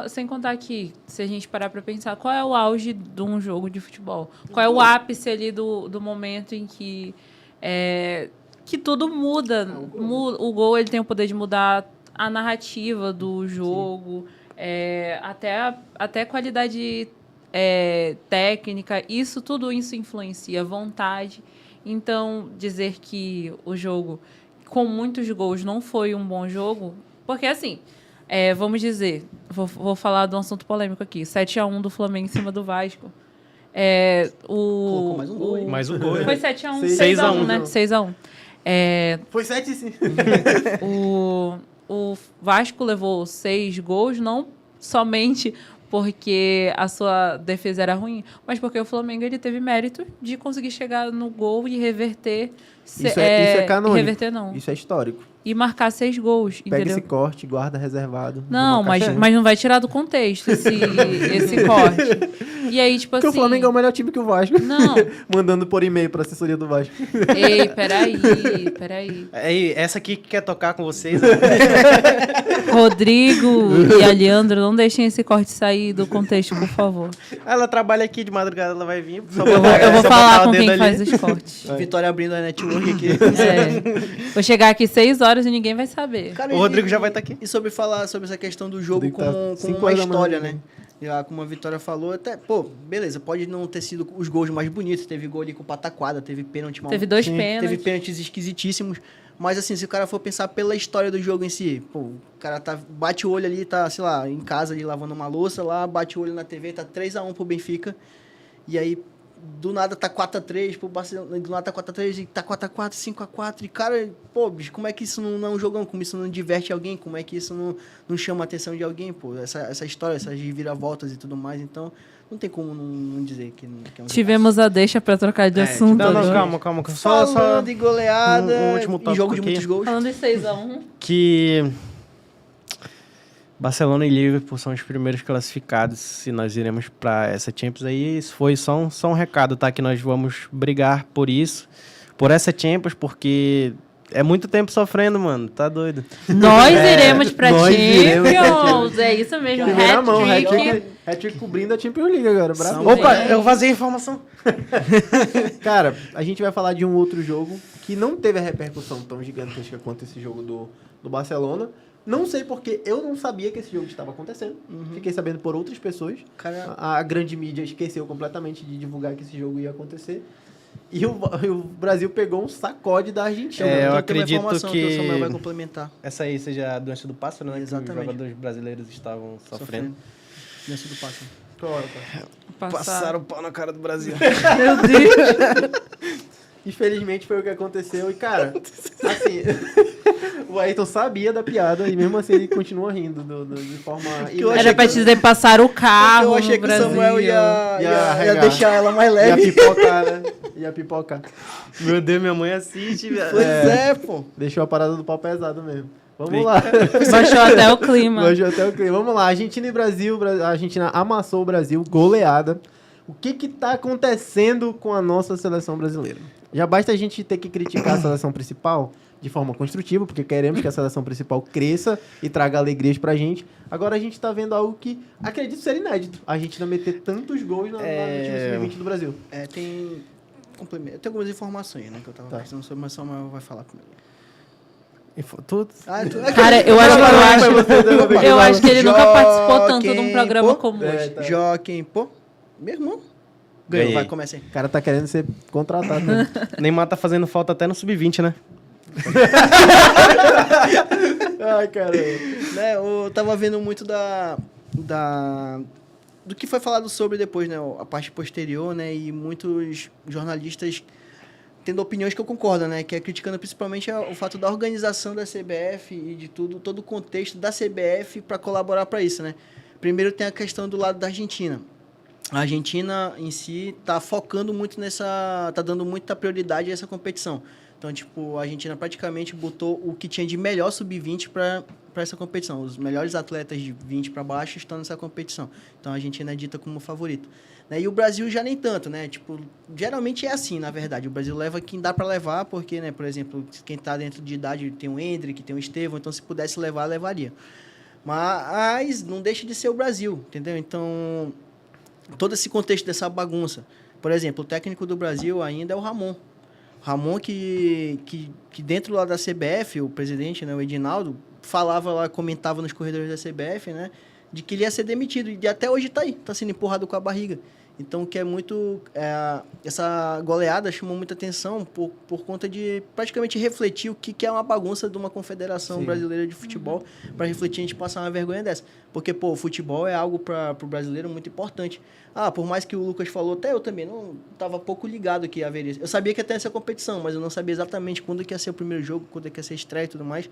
sem contar que, se a gente parar pra pensar, qual é o auge de um jogo de futebol? Qual é o ápice ali do momento em que tudo muda? O gol ele tem o poder de mudar a narrativa do jogo, até qualidade técnica, tudo isso influencia, vontade. Então, dizer que o jogo com muitos gols não foi um bom jogo, porque assim, vamos dizer, vou falar de um assunto polêmico aqui, 7-1 do Flamengo em cima do Vasco. Colocou mais um gol, hein? Mais um gol. Foi 7-1, 6-1, né? 6-1. Foi 7 sim. O Vasco levou 6 gols, não somente porque a sua defesa era ruim, mas porque o Flamengo ele teve mérito de conseguir chegar no gol e reverter. Isso é canônico. Reverter não. Isso é histórico. E marcar 6 gols, Pega entendeu? esse corte, guarda reservado. Não, mas não vai tirar do contexto esse corte. E aí, tipo Porque assim... o Flamengo é o melhor time que o Vasco. Não. Mandando por e-mail pra assessoria do Vasco. Ei, peraí. Essa aqui que quer tocar com vocês. Rodrigo e Aleandro, não deixem esse corte sair do contexto, por favor. Ela trabalha aqui de madrugada, ela vai vir. Eu vou falar com quem faz os cortes. Vitória abrindo a network aqui. Vou chegar aqui 6 horas e ninguém vai saber. Cara, O Rodrigo já vai estar aqui. E sobre falar sobre essa questão do jogo Rodrigo tá com 5 uma horas da história, manhã, né? Já como a Vitória falou, até, beleza, pode não ter sido os gols mais bonitos, teve gol ali com pataquada, teve pênalti mal. Teve 2 Sim, pênaltis. Teve pênaltis esquisitíssimos. Mas assim, se o cara for pensar pela história do jogo em si, o cara bate o olho ali, tá, sei lá, em casa ali lavando uma louça lá, bate o olho na TV, tá 3-1 pro Benfica. E aí, do nada tá 4-3 pro Barcelona, do nada tá 4-3 e tá 4-4, 5-4. E cara, bicho, como é que isso não é um jogão? Como isso não diverte alguém? Como é que isso não chama a atenção de alguém, pô? Essa história, essas reviravoltas e tudo mais. Então, não tem como não dizer que é um Tivemos a deixa pra trocar de assunto. Não, agora. calma. Falando de goleada, um último em tópico jogo de aqui. muitos gols. Falando em 6-1. Que Barcelona e Liverpool são os primeiros classificados se nós iremos para essa Champions aí. Isso foi só um recado, tá? Que nós vamos brigar por isso, por essa Champions, porque é muito tempo sofrendo, mano. Tá doido. Nós iremos pra nós iremos pra Champions. É isso mesmo. Primeira mão, Hat-trick. hat-trick cobrindo a Champions League agora. Bravo. Opa, eu vazei a informação. Cara, a gente vai falar de um outro jogo que não teve a repercussão tão gigantesca quanto esse jogo do Barcelona. Não sei porque eu não sabia que esse jogo estava acontecendo. Fiquei sabendo por outras pessoas. Cara, A grande mídia esqueceu completamente de divulgar que esse jogo ia acontecer. E o Brasil pegou um sacode da Argentina. Eu já tem uma acredito informação que o Samuel vai complementar. essa aí seja a doença do pássaro, né? Que Exatamente. os jogadores brasileiros estavam sofrendo. Nesse do passo. Passaram o pau na cara do Brasil. Meu Deus. Infelizmente foi o que aconteceu. E, cara, assim, o Ayrton sabia da piada e mesmo assim ele continua rindo de forma... Era pra te dizer passar o carro Eu achei no que Brasil. o Samuel ia arregar. deixar ela mais Ia leve. pipocar, né? Ia pipocar. Meu Deus, minha mãe assiste, velho. Pois é, pô. Deixou a parada do pau pesado mesmo. Vamos Bem. lá. Baixou até o clima. Baixou até o clima. Vamos lá. Argentina e Brasil. A Argentina amassou o Brasil. Goleada. O que tá acontecendo com a nossa seleção brasileira? Já basta a gente ter que criticar a seleção principal de forma construtiva, porque queremos que a seleção principal cresça e traga alegrias pra gente. Agora a gente tá vendo algo que acredito ser inédito. A Argentina meter tantos gols no time sub-20 do Brasil. Tem algumas informações, né, que eu tava pensando sobre, mas o Samuel vai falar comigo. Tudo. Cara, eu acho que ele nunca participou tanto de um programa como hoje. Tá. Joaquim, meu irmão. Ganhou, Ganhei. vai, começa aí. O cara tá querendo ser contratado, né? Neymar tá fazendo falta até no sub-20, né? Ai, caramba. Né, eu tava vendo muito do que foi falado sobre depois, né, a parte posterior, né, e muitos jornalistas tendo opiniões que eu concordo, né, que é criticando principalmente o fato da organização da CBF e de todo o contexto da CBF para colaborar para isso, né. Primeiro tem a questão do lado da Argentina. A Argentina em si tá focando muito tá dando muita prioridade a essa competição. Então, tipo, a Argentina praticamente botou o que tinha de melhor sub-20 para essa competição. Os melhores atletas de 20 para baixo estão nessa competição. Então, a Argentina é dita como favorito. Né? E o Brasil já nem tanto, né? Tipo, geralmente é assim, na verdade. O Brasil leva quem dá para levar, porque, né, por exemplo, quem tá dentro de idade tem o Endrick, tem o Estevão, então se pudesse levar, levaria. Mas não deixa de ser o Brasil, entendeu? Então, todo esse contexto dessa bagunça. Por exemplo, o técnico do Brasil ainda é o Ramon. Ramon que dentro lá da CBF, o presidente, né, o Edinaldo, falava lá, comentava nos corredores da CBF, né, de que ele ia ser demitido. E até hoje tá aí, tá sendo empurrado com a barriga. Então, que é muito... essa goleada chamou muita atenção por conta de praticamente refletir o que é uma bagunça de uma confederação brasileira de futebol, para refletir a gente passar uma vergonha dessa. Porque, pô, o futebol é algo para o brasileiro muito importante. Por mais que o Lucas falou, até eu também não estava pouco ligado que haveria. Eu sabia que ia ter essa competição, mas eu não sabia exatamente quando que ia ser o primeiro jogo, quando que ia ser a estreia e tudo mais.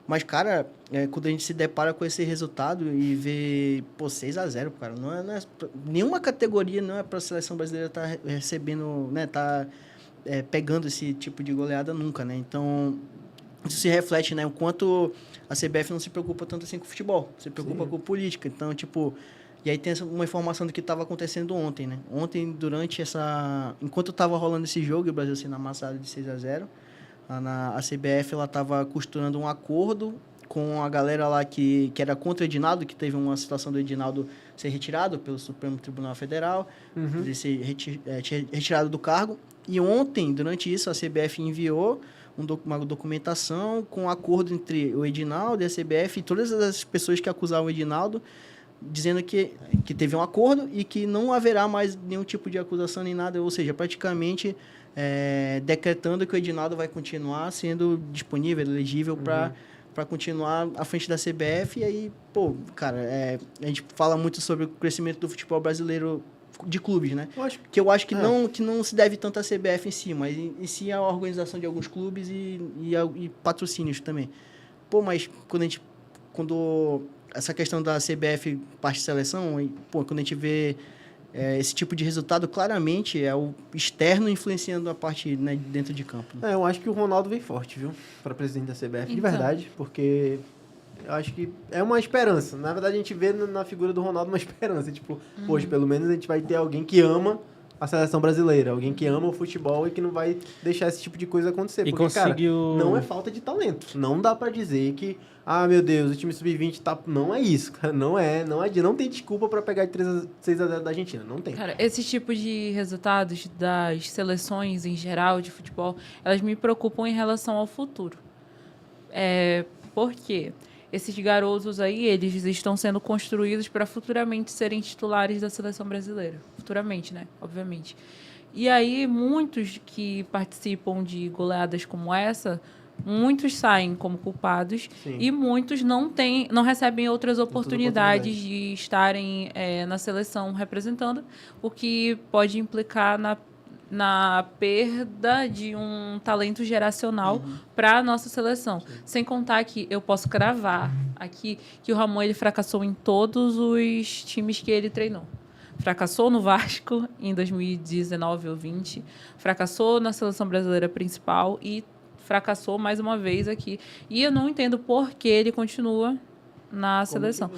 Mas, cara, quando a gente se depara com esse resultado e vê, 6-0, cara, não é nenhuma categoria não é para a seleção brasileira estar recebendo, né, pegando esse tipo de goleada nunca, né? Então, isso se reflete, né, o quanto a CBF não se preocupa tanto assim com o futebol, se preocupa com política. Então, tipo, e aí tem uma informação do que estava acontecendo ontem, né? Ontem, enquanto estava rolando esse jogo, e o Brasil sendo amassado de 6-0, a CBF ela estava costurando um acordo com a galera lá que era contra o Edinaldo, que teve uma situação do Edinaldo ser retirado pelo Supremo Tribunal Federal, de ser retirado do cargo. E ontem, durante isso, a CBF enviou uma documentação com um acordo entre o Edinaldo e a CBF e todas as pessoas que acusavam o Edinaldo, dizendo que teve um acordo e que não haverá mais nenhum tipo de acusação nem nada, ou seja, praticamente decretando que o Edinaldo vai continuar sendo disponível, elegível para continuar à frente da CBF. E aí, cara, a gente fala muito sobre o crescimento do futebol brasileiro de clubes, né? Eu acho que não se deve tanto à CBF em si, mas em si à organização de alguns clubes e patrocínios também. Mas quando essa questão da CBF parte de seleção, quando a gente vê esse tipo de resultado, claramente é o externo influenciando a parte, né, dentro de campo. Eu acho que o Ronaldo vem forte, viu? Para presidente da CBF, de verdade, porque eu acho que é uma esperança. Na verdade, a gente vê na figura do Ronaldo uma esperança. Tipo, hoje, pelo menos, a gente vai ter alguém que ama a seleção brasileira, alguém que ama o futebol e que não vai deixar esse tipo de coisa acontecer. Porque, conseguiu... cara, não é falta de talento. Não dá pra dizer que, meu Deus, o time sub-20 tá... Não é isso, cara. Não tem desculpa pra pegar de 6-0 da Argentina. Não tem. Cara, esse tipo de resultados das seleções em geral de futebol, elas me preocupam em relação ao futuro. Por quê? Esses garotos aí, eles estão sendo construídos para futuramente serem titulares da seleção brasileira. Futuramente, né? Obviamente. E aí, muitos que participam de goleadas como essa, muitos saem como culpados. Sim. E muitos não recebem outras oportunidades de estarem na seleção representando, o que pode implicar na perda de um talento geracional para a nossa seleção. Sim. Sem contar que eu posso cravar aqui que o Ramon ele fracassou em todos os times que ele treinou. Fracassou no Vasco em 2019 ou 20, fracassou na seleção brasileira principal e fracassou mais uma vez aqui. E eu não entendo por que ele continua na seleção.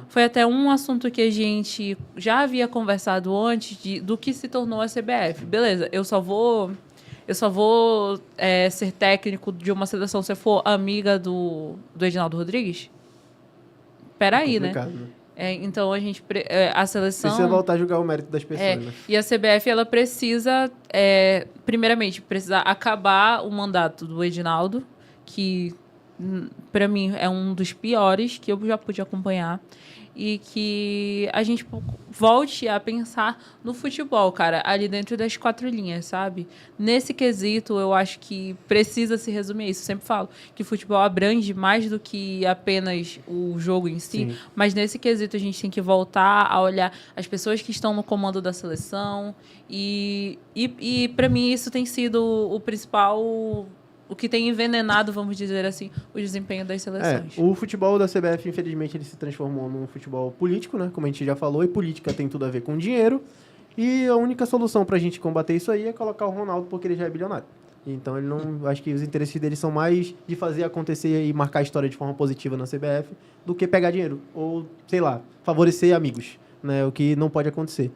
Foi até um assunto que a gente já havia conversado antes do que se tornou a CBF. Beleza, eu só vou ser técnico de uma seleção se eu for amiga do Edinaldo Rodrigues? Peraí, né? Então a gente a seleção precisa voltar a julgar o mérito das pessoas, né? E a CBF ela precisa primeiramente acabar o mandato do Edinaldo, que para mim é um dos piores que eu já pude acompanhar, e que a gente volte a pensar no futebol, cara, ali dentro das 4 linhas, sabe? Nesse quesito, eu acho que precisa se resumir a isso. Eu sempre falo que o futebol abrange mais do que apenas o jogo em si, mas nesse quesito a gente tem que voltar a olhar as pessoas que estão no comando da seleção e para mim isso tem sido o principal... O que tem envenenado, vamos dizer assim, o desempenho das seleções. O futebol da CBF, infelizmente, ele se transformou num futebol político, né? Como a gente já falou, e política tem tudo a ver com dinheiro. E a única solução pra gente combater isso aí é colocar o Ronaldo, porque ele já é bilionário. Então, ele não, acho que os interesses dele são mais de fazer acontecer e marcar a história de forma positiva na CBF do que pegar dinheiro ou, sei lá, favorecer amigos, né? O que não pode acontecer.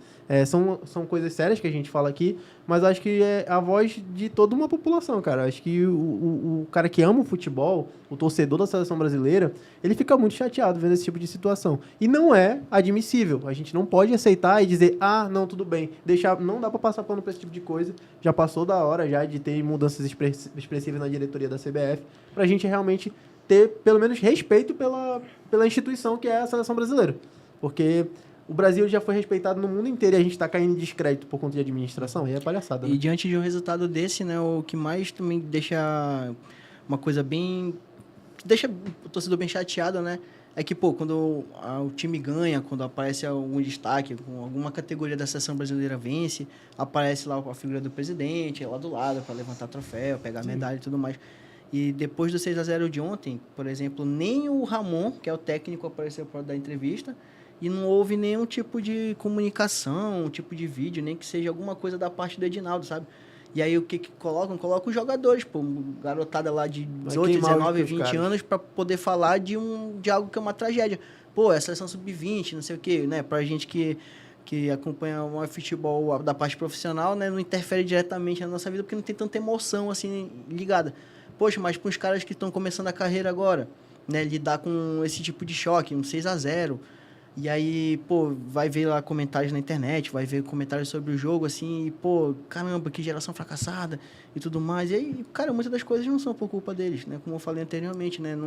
São coisas sérias que a gente fala aqui, mas acho que é a voz de toda uma população, cara. Acho que o cara que ama o futebol, o torcedor da seleção brasileira, ele fica muito chateado vendo esse tipo de situação. E não é admissível. A gente não pode aceitar e dizer, não, tudo bem. Não dá pra passar pano pra esse tipo de coisa. Já passou da hora já de ter mudanças expressivas na diretoria da CBF, pra gente realmente ter, pelo menos, respeito pela instituição que é a seleção brasileira. Porque o Brasil já foi respeitado no mundo inteiro e a gente tá caindo em descrédito por conta de administração. E é palhaçada, né? E diante de um resultado desse, né, o que mais também deixa uma coisa bem... deixa o torcedor bem chateado, né? É que, quando o time ganha, quando aparece algum destaque, com alguma categoria da seleção brasileira vence, aparece lá a figura do presidente, lá do lado, para levantar troféu, pegar medalha e tudo mais. E depois do 6-0 de ontem, por exemplo, nem o Ramon, que é o técnico, apareceu para dar entrevista, e não houve nenhum tipo de comunicação, um tipo de vídeo, nem que seja alguma coisa da parte do Edinaldo, sabe? E aí o que colocam? Colocam os jogadores, garotada lá de 18, 19, 20 anos para poder falar de algo que é uma tragédia. É a seleção sub-20, não sei o quê, né? Pra gente que acompanha o futebol da parte profissional, né? Não interfere diretamente na nossa vida porque não tem tanta emoção assim ligada. Poxa, mas para os caras que estão começando a carreira agora, né? Lidar com esse tipo de choque, um 6-0... E aí, vai ver lá comentários na internet, vai ver comentários sobre o jogo, assim, e, caramba, que geração fracassada e tudo mais. E aí, cara, muitas das coisas não são por culpa deles, né? Como eu falei anteriormente, né?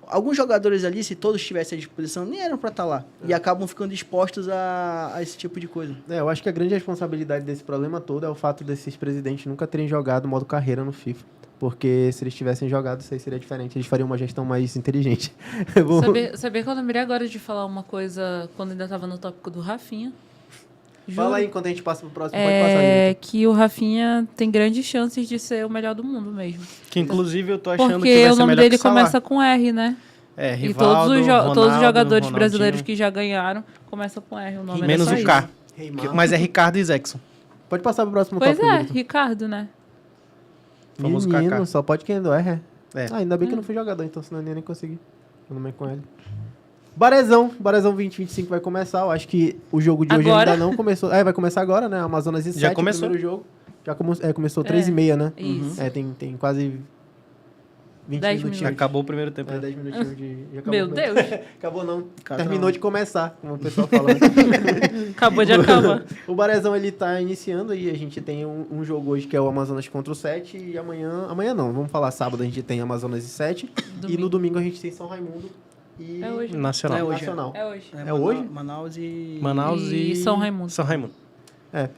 Alguns jogadores ali, se todos estivessem à disposição, nem eram para estar lá. E acabam ficando expostos a esse tipo de coisa. Eu acho que a grande responsabilidade desse problema todo é o fato desses presidentes nunca terem jogado modo carreira no FIFA. Porque se eles tivessem jogado, isso aí seria diferente. Eles fariam uma gestão mais inteligente. Sabia que eu lembrei agora de falar uma coisa quando ainda estava no tópico do Rafinha? Juro. Fala aí, enquanto a gente passa pro próximo, pode passar. É que o Rafinha tem grandes chances de ser o melhor do mundo mesmo. Que inclusive eu tô achando porque que vai ser melhor que o nome dele Salah. começa com R, né? Rivaldo, e todos os jogadores Ronaldinho. brasileiros que já ganharam começam com R. O nome Menos é o só K. isso. Mas é Ricardo e Zexon. Pode passar pro próximo Pois tópico. é, Ricardo, né? Famoso Menino, Kaká. só pode quem é R. É. Ainda bem que eu não fui jogador, então senão eu nem consegui. Eu não me com ele. Barezão 2025 vai começar. Eu acho que o jogo de hoje Agora? ainda não começou. Vai começar agora, né? Amazonas e 7, começou? o primeiro jogo. Já começou 3h30, né? Isso. Tem quase 20 10 minutinhos. minutos. Acabou o primeiro tempo. 10 minutinhos de... já acabou Meu o primeiro- Deus. Acabou não. Cada Terminou um. de começar, como o pessoal fala. Acabou de acabar. O Barezão, ele tá iniciando e a gente tem um jogo hoje que é o Amazonas contra o 7 e amanhã não, vamos falar sábado a gente tem Amazonas e 7 e no domingo a gente tem São Raimundo e É hoje. Nacional. É hoje. Nacional. É hoje. É hoje? Manaus e... Manaus E São Raimundo. São Raimundo.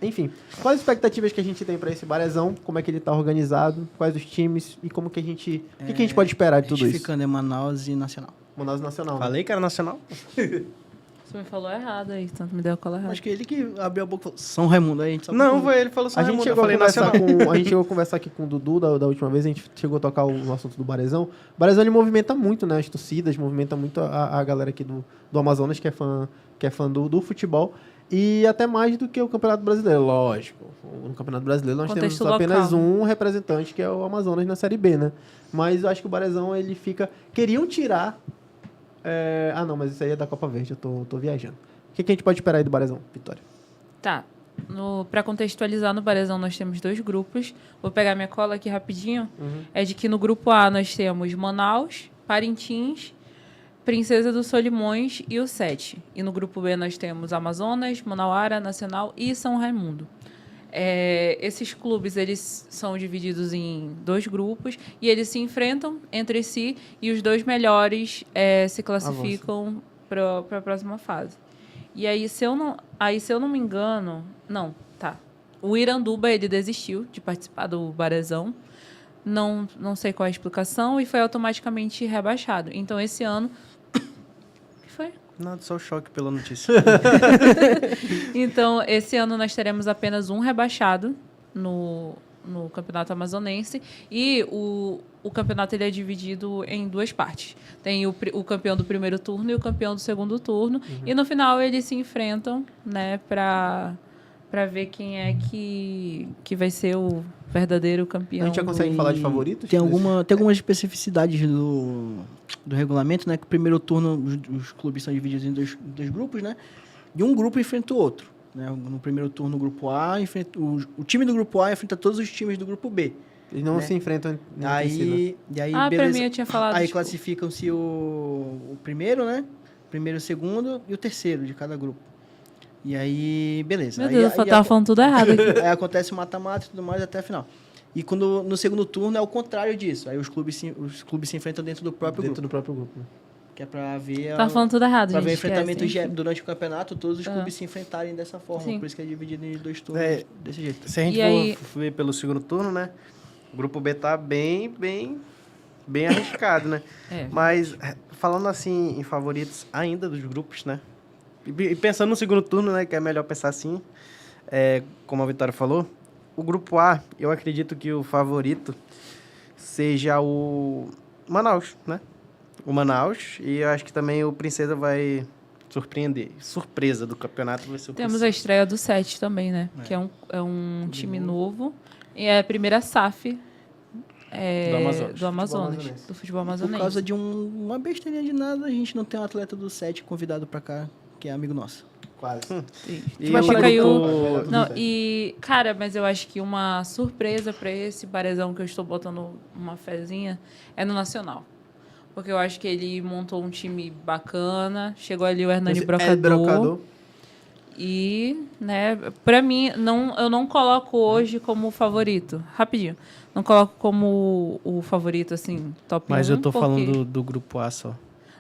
Enfim, quais as expectativas que a gente tem pra esse Barezão, como é que ele tá organizado, quais os times e como que a gente, o que que a gente pode esperar de tudo isso? Ficando em Manaus e Nacional. Manaus Nacional. Né? Falei que era Nacional? Você me falou errado aí, tanto me deu a cola errada. Acho que ele que abriu a boca e falou, São Raimundo, aí a gente só... Não, foi ele que falou São A gente, Raimundo. chegou Eu a falei conversar Nacional. a gente chegou a conversar aqui com o Dudu da última vez, a gente chegou a tocar no assunto do Barezão. O Barezão ele movimenta muito, né? As torcidas, movimenta muito a galera aqui do Amazonas que é fã do futebol. E até mais do que o Campeonato Brasileiro, lógico. No Campeonato Brasileiro nós Contexto temos apenas local. um representante, que é o Amazonas na Série B, né? Mas eu acho que o Barezão, ele fica... Queriam tirar... não, mas isso aí é da Copa Verde, eu tô viajando. O que a gente pode esperar aí do Barezão, Vitória? Tá. Para contextualizar, no Barezão nós temos 2 grupos. Vou pegar minha cola aqui rapidinho. É de que no grupo A nós temos Manaus, Parintins, Princesa do Solimões e o 7. E no grupo B nós temos Amazonas, Manauara, Nacional e São Raimundo. Esses clubes eles são divididos em 2 grupos e eles se enfrentam entre si e os 2 melhores se classificam para a próxima fase. E aí, se eu não me engano... Não, tá. O Iranduba, ele desistiu de participar do Barezão. Não sei qual é a explicação e foi automaticamente rebaixado. Então, esse ano... O que foi? Nada, só choque pela notícia. Então, esse ano nós teremos apenas um rebaixado no Campeonato Amazonense e o campeonato ele é dividido em 2 partes. Tem o campeão do primeiro turno e o campeão do segundo turno. E no final eles se enfrentam, né, para pra ver quem é que vai ser o verdadeiro campeão. A gente já consegue falar de favoritos? Tem algumas especificidades do regulamento, né? Que o primeiro turno, os clubes são divididos em dois grupos, né? E um grupo enfrenta o outro. Né? No primeiro turno, o grupo A enfrenta... O time do grupo A enfrenta todos os times do grupo B. Eles não se enfrentam entre si, E aí, beleza. pra mim eu tinha falado. Aí classificam-se o primeiro, né? O primeiro, o segundo e o terceiro de cada grupo. E aí, beleza. Meu Deus, eu tava falando tudo errado aqui. Aí acontece o mata-mata e tudo mais até a final. E quando no segundo turno é o contrário disso. Aí os clubes se enfrentam dentro do próprio grupo. Né? Que é pra ver... Tá falando tudo errado, pra gente. ver enfrentamento durante o campeonato, todos os clubes se enfrentarem dessa forma. Sim. Por isso que é dividido em 2 turnos desse jeito. Se a gente for ver pelo segundo turno, né? O grupo B tá bem arriscado, né? Mas, falando assim em favoritos ainda dos grupos, né? E pensando no segundo turno, né? Que é melhor pensar assim, como a Vitória falou. O grupo A, eu acredito que o favorito seja o Manaus, né? O Manaus. E eu acho que também o Princesa vai surpreender. Surpresa do campeonato vai ser o Temos Princesa. a estreia do 7 também, né? Que é um time novo. E é a primeira SAF do Amazonas. Do futebol amazonense. Por causa de uma besteirinha de nada, a gente não tem um atleta do 7 convidado pra cá, que é amigo nosso. Quase. E vai o ficar aí grupo... Não, e, cara, mas eu acho que uma surpresa pra esse Parezão que eu estou botando uma fezinha é no Nacional. Porque eu acho que ele montou um time bacana. Chegou ali o Hernani Brocador. E, né, pra mim, eu não coloco hoje como favorito. Rapidinho. Não coloco como o favorito, assim, top 1. Mas eu tô falando do grupo A só.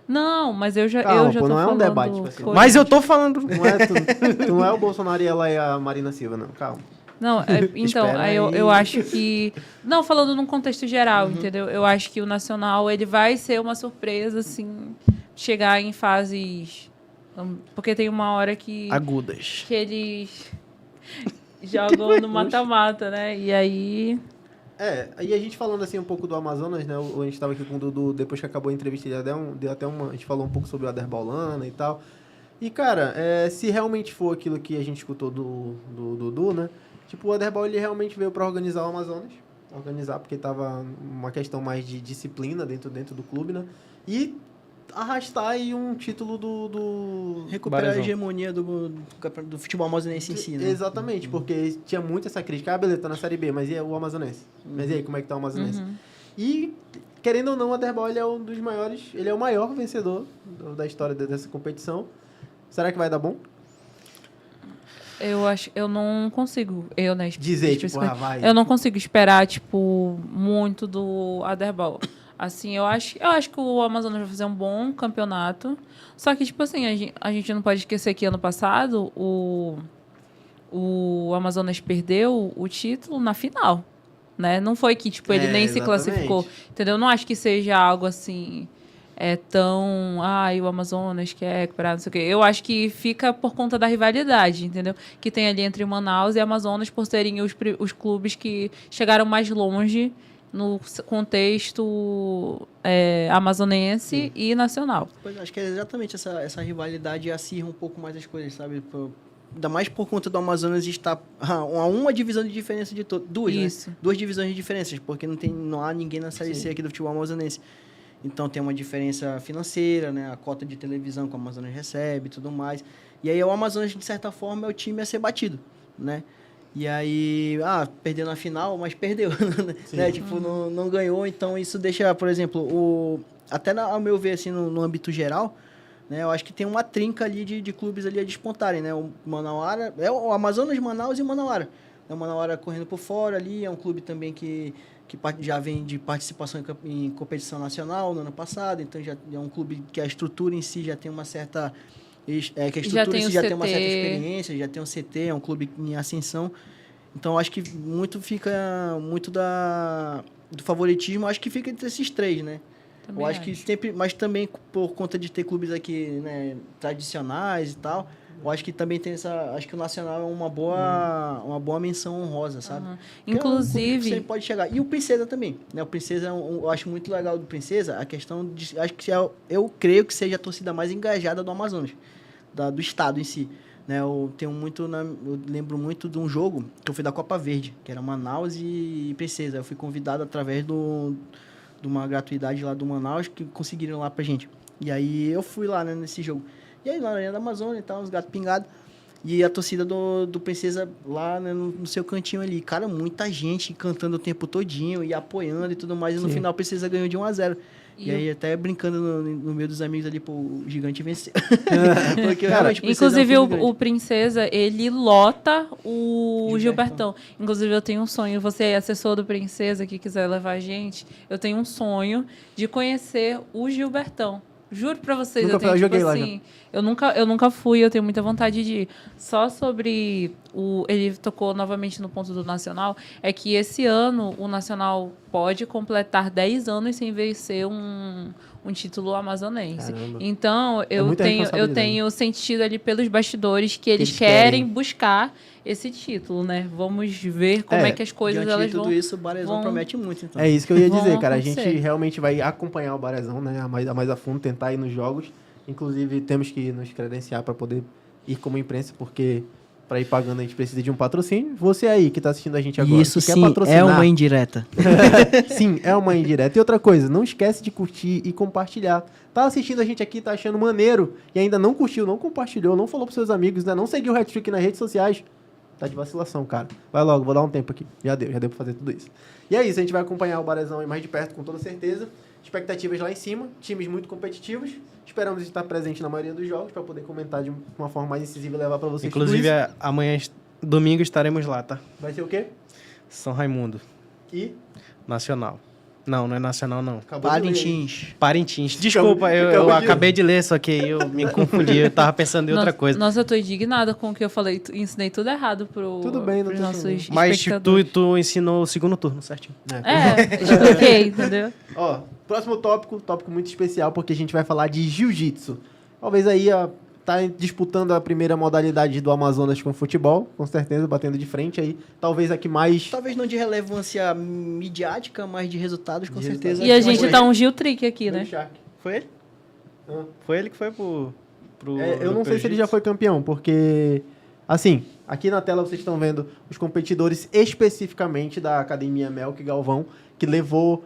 Não, mas eu já tô não falando... é um debate. Tipo assim. Mas eu tô falando... Tu não é o Bolsonaro e ela e a Marina Silva, não. Calma. Não, então, aí eu acho que... Não, falando num contexto geral, entendeu? Eu acho que o Nacional, ele vai ser uma surpresa, assim, chegar em fases... Porque tem uma hora que... Agudas. Que eles jogam no mata-mata, né? E aí... E a gente falando assim um pouco do Amazonas, né? A gente tava aqui com o Dudu, depois que acabou a entrevista, ele deu até uma... A gente falou um pouco sobre o Aderbaulana e tal. E, cara, se realmente for aquilo que a gente escutou do Dudu, né? Tipo, o Aderbal, ele realmente veio para organizar o Amazonas. Porque tava uma questão mais de disciplina dentro do clube, né? E arrastar aí um título do recuperar a hegemonia do futebol amazonense em si, né? Exatamente, porque tinha muito essa crítica. Beleza, tá na Série B, mas e o Amazonense? Mas e aí, como é que tá o Amazonense? E, querendo ou não, o Aderbal, ele é um dos maiores... Ele é o maior vencedor da história dessa competição. Será que vai dar bom? Eu não consigo, dizer, tipo, vai. Eu não consigo esperar, tipo, muito do Aderbal. Assim, eu acho que o Amazonas vai fazer um bom campeonato. Só que, tipo assim, a gente não pode esquecer que ano passado o Amazonas perdeu o título na final, né? Não foi que, tipo, ele nem se classificou, entendeu? Eu não acho que seja algo assim... tão... o Amazonas quer recuperar, não sei o quê. Eu acho que fica por conta da rivalidade, entendeu? Que tem ali entre Manaus e Amazonas, por serem os clubes que chegaram mais longe no contexto amazonense e nacional. Pois acho que é exatamente essa rivalidade acirra um pouco mais as coisas, sabe? Ainda mais por conta do Amazonas estar a uma divisão de diferença de todos. Duas, né? 2 divisões de diferenças, porque não há ninguém na Série C aqui do futebol amazonense. Então, tem uma diferença financeira, né? A cota de televisão que o Amazonas recebe e tudo mais. E aí, o Amazonas, de certa forma, é o time a ser batido, né? E aí, perdeu na final, mas perdeu, né? Tipo, não ganhou. Então, isso deixa, por exemplo, até ao meu ver, assim, no âmbito geral, né? Eu acho que tem uma trinca ali de clubes ali a despontarem, né? O Manauara, o Amazonas, Manaus e o Manauara. O Manauara correndo por fora ali, é um clube também que já vem de participação em competição nacional no ano passado, então já é um clube que a estrutura em si já tem uma certa... já tem uma certa experiência, já tem um CT, é um clube em ascensão. Então, acho que fica muito do favoritismo, acho que fica entre esses 3, né? Também eu acho que sempre... Mas também por conta de ter clubes aqui, né, tradicionais e tal... Eu acho que também tem acho que o Nacional é uma boa menção honrosa, sabe? Inclusive... Você pode chegar. E o Princesa também, né? O Princesa, eu acho muito legal do Princesa a questão de... eu creio que seja a torcida mais engajada do Amazonas, do estado em si. né? Eu lembro muito de um jogo que eu fui da Copa Verde, que era Manaus e Princesa. Eu fui convidado através de uma gratuidade lá do Manaus que conseguiram lá pra gente. E aí eu fui lá, né, nesse jogo. E aí lá na Arena da Amazônia e tal, uns gatos pingados. E a torcida do Princesa lá, né, no seu cantinho ali. Cara, muita gente cantando o tempo todinho e apoiando e tudo mais. E no final a Princesa ganhou de 1-0. E aí até brincando no meio dos amigos ali, pô, o gigante venceu. Porque, cara, inclusive o Princesa, ele lota o Gilbertão. Inclusive eu tenho um sonho, você é assessor do Princesa que quiser levar a gente, eu tenho um sonho de conhecer o Gilbertão. Juro pra vocês, eu tenho, tipo assim, eu nunca fui, eu tenho muita vontade de ir. Só sobre ele tocou novamente no ponto do Nacional, é que esse ano o Nacional pode completar 10 anos sem vencer um título amazonense. Caramba. Então, eu tenho sentido ali pelos bastidores que eles querem buscar esse título, né? Vamos ver como é que as coisas elas vão... tudo isso, o Barezão promete muito, então. É isso que eu ia dizer, cara. A gente realmente vai acompanhar o Barezão, né? A mais a fundo, tentar ir nos jogos. Inclusive, temos que nos credenciar para poder ir como imprensa, porque para ir pagando a gente precisa de um patrocínio. Você aí que tá assistindo a gente agora, isso sim, é uma indireta. Sim, é uma indireta. E outra coisa, não esquece de curtir e compartilhar. Tá assistindo a gente aqui, tá achando maneiro e ainda não curtiu, não compartilhou, não falou pros seus amigos, né? Não seguiu o Hat-Trick nas redes sociais. Tá de vacilação, cara. Vai logo, vou dar um tempo aqui. Já deu pra fazer tudo isso. E é isso, a gente vai acompanhar o Barezão aí mais de perto, com toda certeza. Expectativas lá em cima, times muito competitivos. Esperamos estar presente na maioria dos jogos para poder comentar de uma forma mais incisiva e levar para vocês. Inclusive, amanhã, domingo, estaremos lá, tá? Vai ser o quê? São Raimundo. E? Nacional. Não é Nacional, não. Parintins. Desculpa, eu acabei de ler, só que eu me confundi. Eu tava pensando em outra coisa. Nossa, eu tô indignada com o que eu falei. Ensinei tudo errado pros nossos espectadores. Mas tu ensinou o segundo turno, certinho. Expliquei, entendeu? Ó, próximo tópico muito especial, porque a gente vai falar de jiu-jitsu. Talvez aí tá disputando a primeira modalidade do Amazonas com futebol, com certeza, batendo de frente aí. Talvez aqui mais... Talvez não de relevância midiática, mas de resultados, com certeza. E a gente tá um Gil-Trick aqui, né? Foi ele? Foi ele que foi pro eu não sei se ele já foi campeão, porque... Assim, aqui na tela vocês estão vendo os competidores especificamente da Academia Melk Galvão, que levou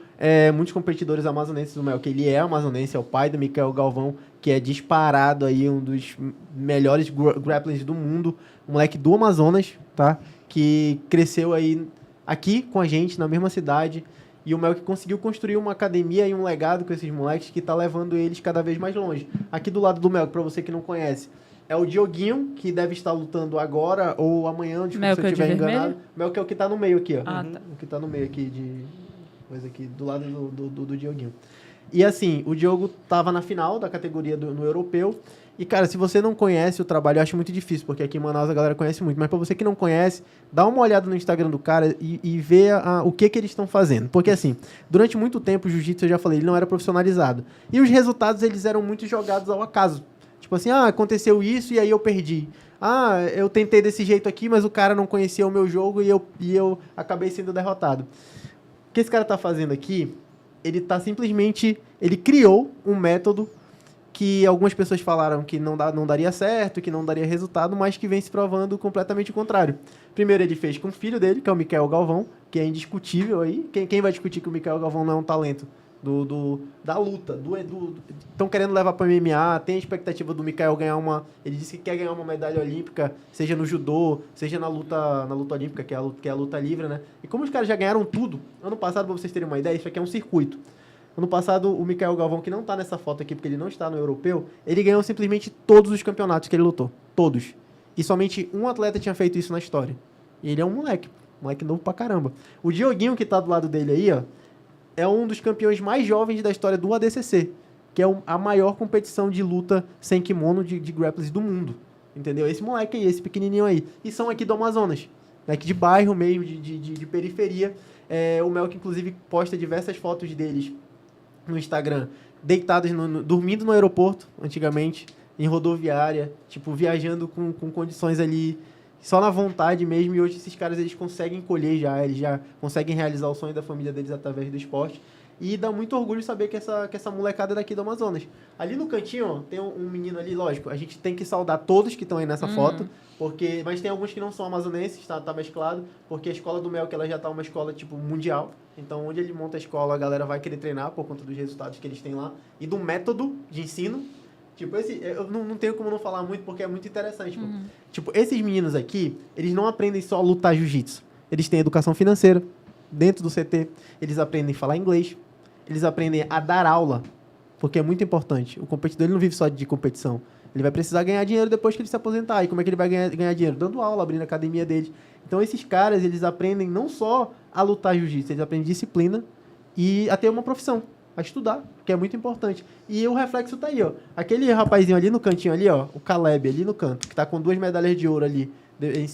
muitos competidores amazonenses do Melk. Ele é amazonense, é o pai do Micael Galvão, que é disparado aí um dos melhores grapplers do mundo, um moleque do Amazonas, tá? Que cresceu aí aqui com a gente, na mesma cidade, e o Melk conseguiu construir uma academia e um legado com esses moleques que tá levando eles cada vez mais longe. Aqui do lado do Melk, pra você que não conhece, é o Dioguinho, que deve estar lutando agora ou amanhã, se eu estiver enganado. Melk é o que tá no meio aqui, ó. Tá. O que tá no meio aqui coisa aqui, do lado do Dioguinho. E assim, o Diogo tava na final da categoria no europeu. E, cara, se você não conhece o trabalho, eu acho muito difícil, porque aqui em Manaus a galera conhece muito. Mas pra você que não conhece, dá uma olhada no Instagram do cara e vê o que eles estão fazendo. Porque, assim, durante muito tempo o jiu-jitsu, eu já falei, ele não era profissionalizado. E os resultados, eles eram muito jogados ao acaso. Tipo assim, aconteceu isso e aí eu perdi. Eu tentei desse jeito aqui, mas o cara não conhecia o meu jogo e eu acabei sendo derrotado. O que esse cara tá fazendo aqui, ele tá simplesmente... Ele criou um método que algumas pessoas falaram que não daria certo, que não daria resultado, mas que vem se provando completamente o contrário. Primeiro ele fez com o filho dele, que é o Micael Galvão, que é indiscutível aí. Quem vai discutir que o Micael Galvão não é um talento da luta? Estão querendo levar para MMA, tem a expectativa do Micael ganhar ele disse que quer ganhar uma medalha olímpica, seja no judô, seja na luta olímpica, que é a luta livre, né? E como os caras já ganharam tudo, ano passado, para vocês terem uma ideia, isso aqui é um circuito. Ano passado, o Micael Galvão, que não tá nessa foto aqui, porque ele não está no europeu, ele ganhou simplesmente todos os campeonatos que ele lutou. Todos. E somente um atleta tinha feito isso na história. E ele é um moleque novo pra caramba. O Dioguinho, que tá do lado dele aí, ó, é um dos campeões mais jovens da história do ADCC, que é a maior competição de luta sem kimono de grapplers do mundo. Entendeu? Esse moleque aí, esse pequenininho aí. E são aqui do Amazonas. Aqui de bairro meio, de periferia. O Melk, inclusive, posta diversas fotos deles no Instagram, deitados, dormindo no aeroporto, antigamente, em rodoviária, tipo, viajando com condições ali, só na vontade mesmo, e hoje esses caras, eles conseguem colher já, eles já conseguem realizar o sonho da família deles através do esporte, E dá muito orgulho saber que essa molecada é daqui do Amazonas. Ali no cantinho, ó, tem um menino ali, lógico, a gente tem que saudar todos que estão aí nessa foto, mas tem alguns que não são amazonenses, tá mesclado, porque a escola do Melk, ela já tá uma escola, tipo, mundial. Então, onde ele monta a escola, a galera vai querer treinar por conta dos resultados que eles têm lá. E do método de ensino. Tipo, eu não tenho como não falar muito, porque é muito interessante. Pô. Tipo, esses meninos aqui, eles não aprendem só a lutar jiu-jitsu. Eles têm educação financeira dentro do CT. Eles aprendem a falar inglês. Eles aprendem a dar aula, porque é muito importante. O competidor ele não vive só de competição. Ele vai precisar ganhar dinheiro depois que ele se aposentar. E como é que ele vai ganhar dinheiro? Dando aula, abrindo a academia deles. Então, esses caras, eles aprendem não só a lutar jiu-jitsu, eles aprendem disciplina e a ter uma profissão, a estudar, que é muito importante. E o reflexo tá aí, ó. Aquele rapazinho ali no cantinho ali, ó, o Caleb ali no canto, que tá com 2 medalhas de ouro ali, em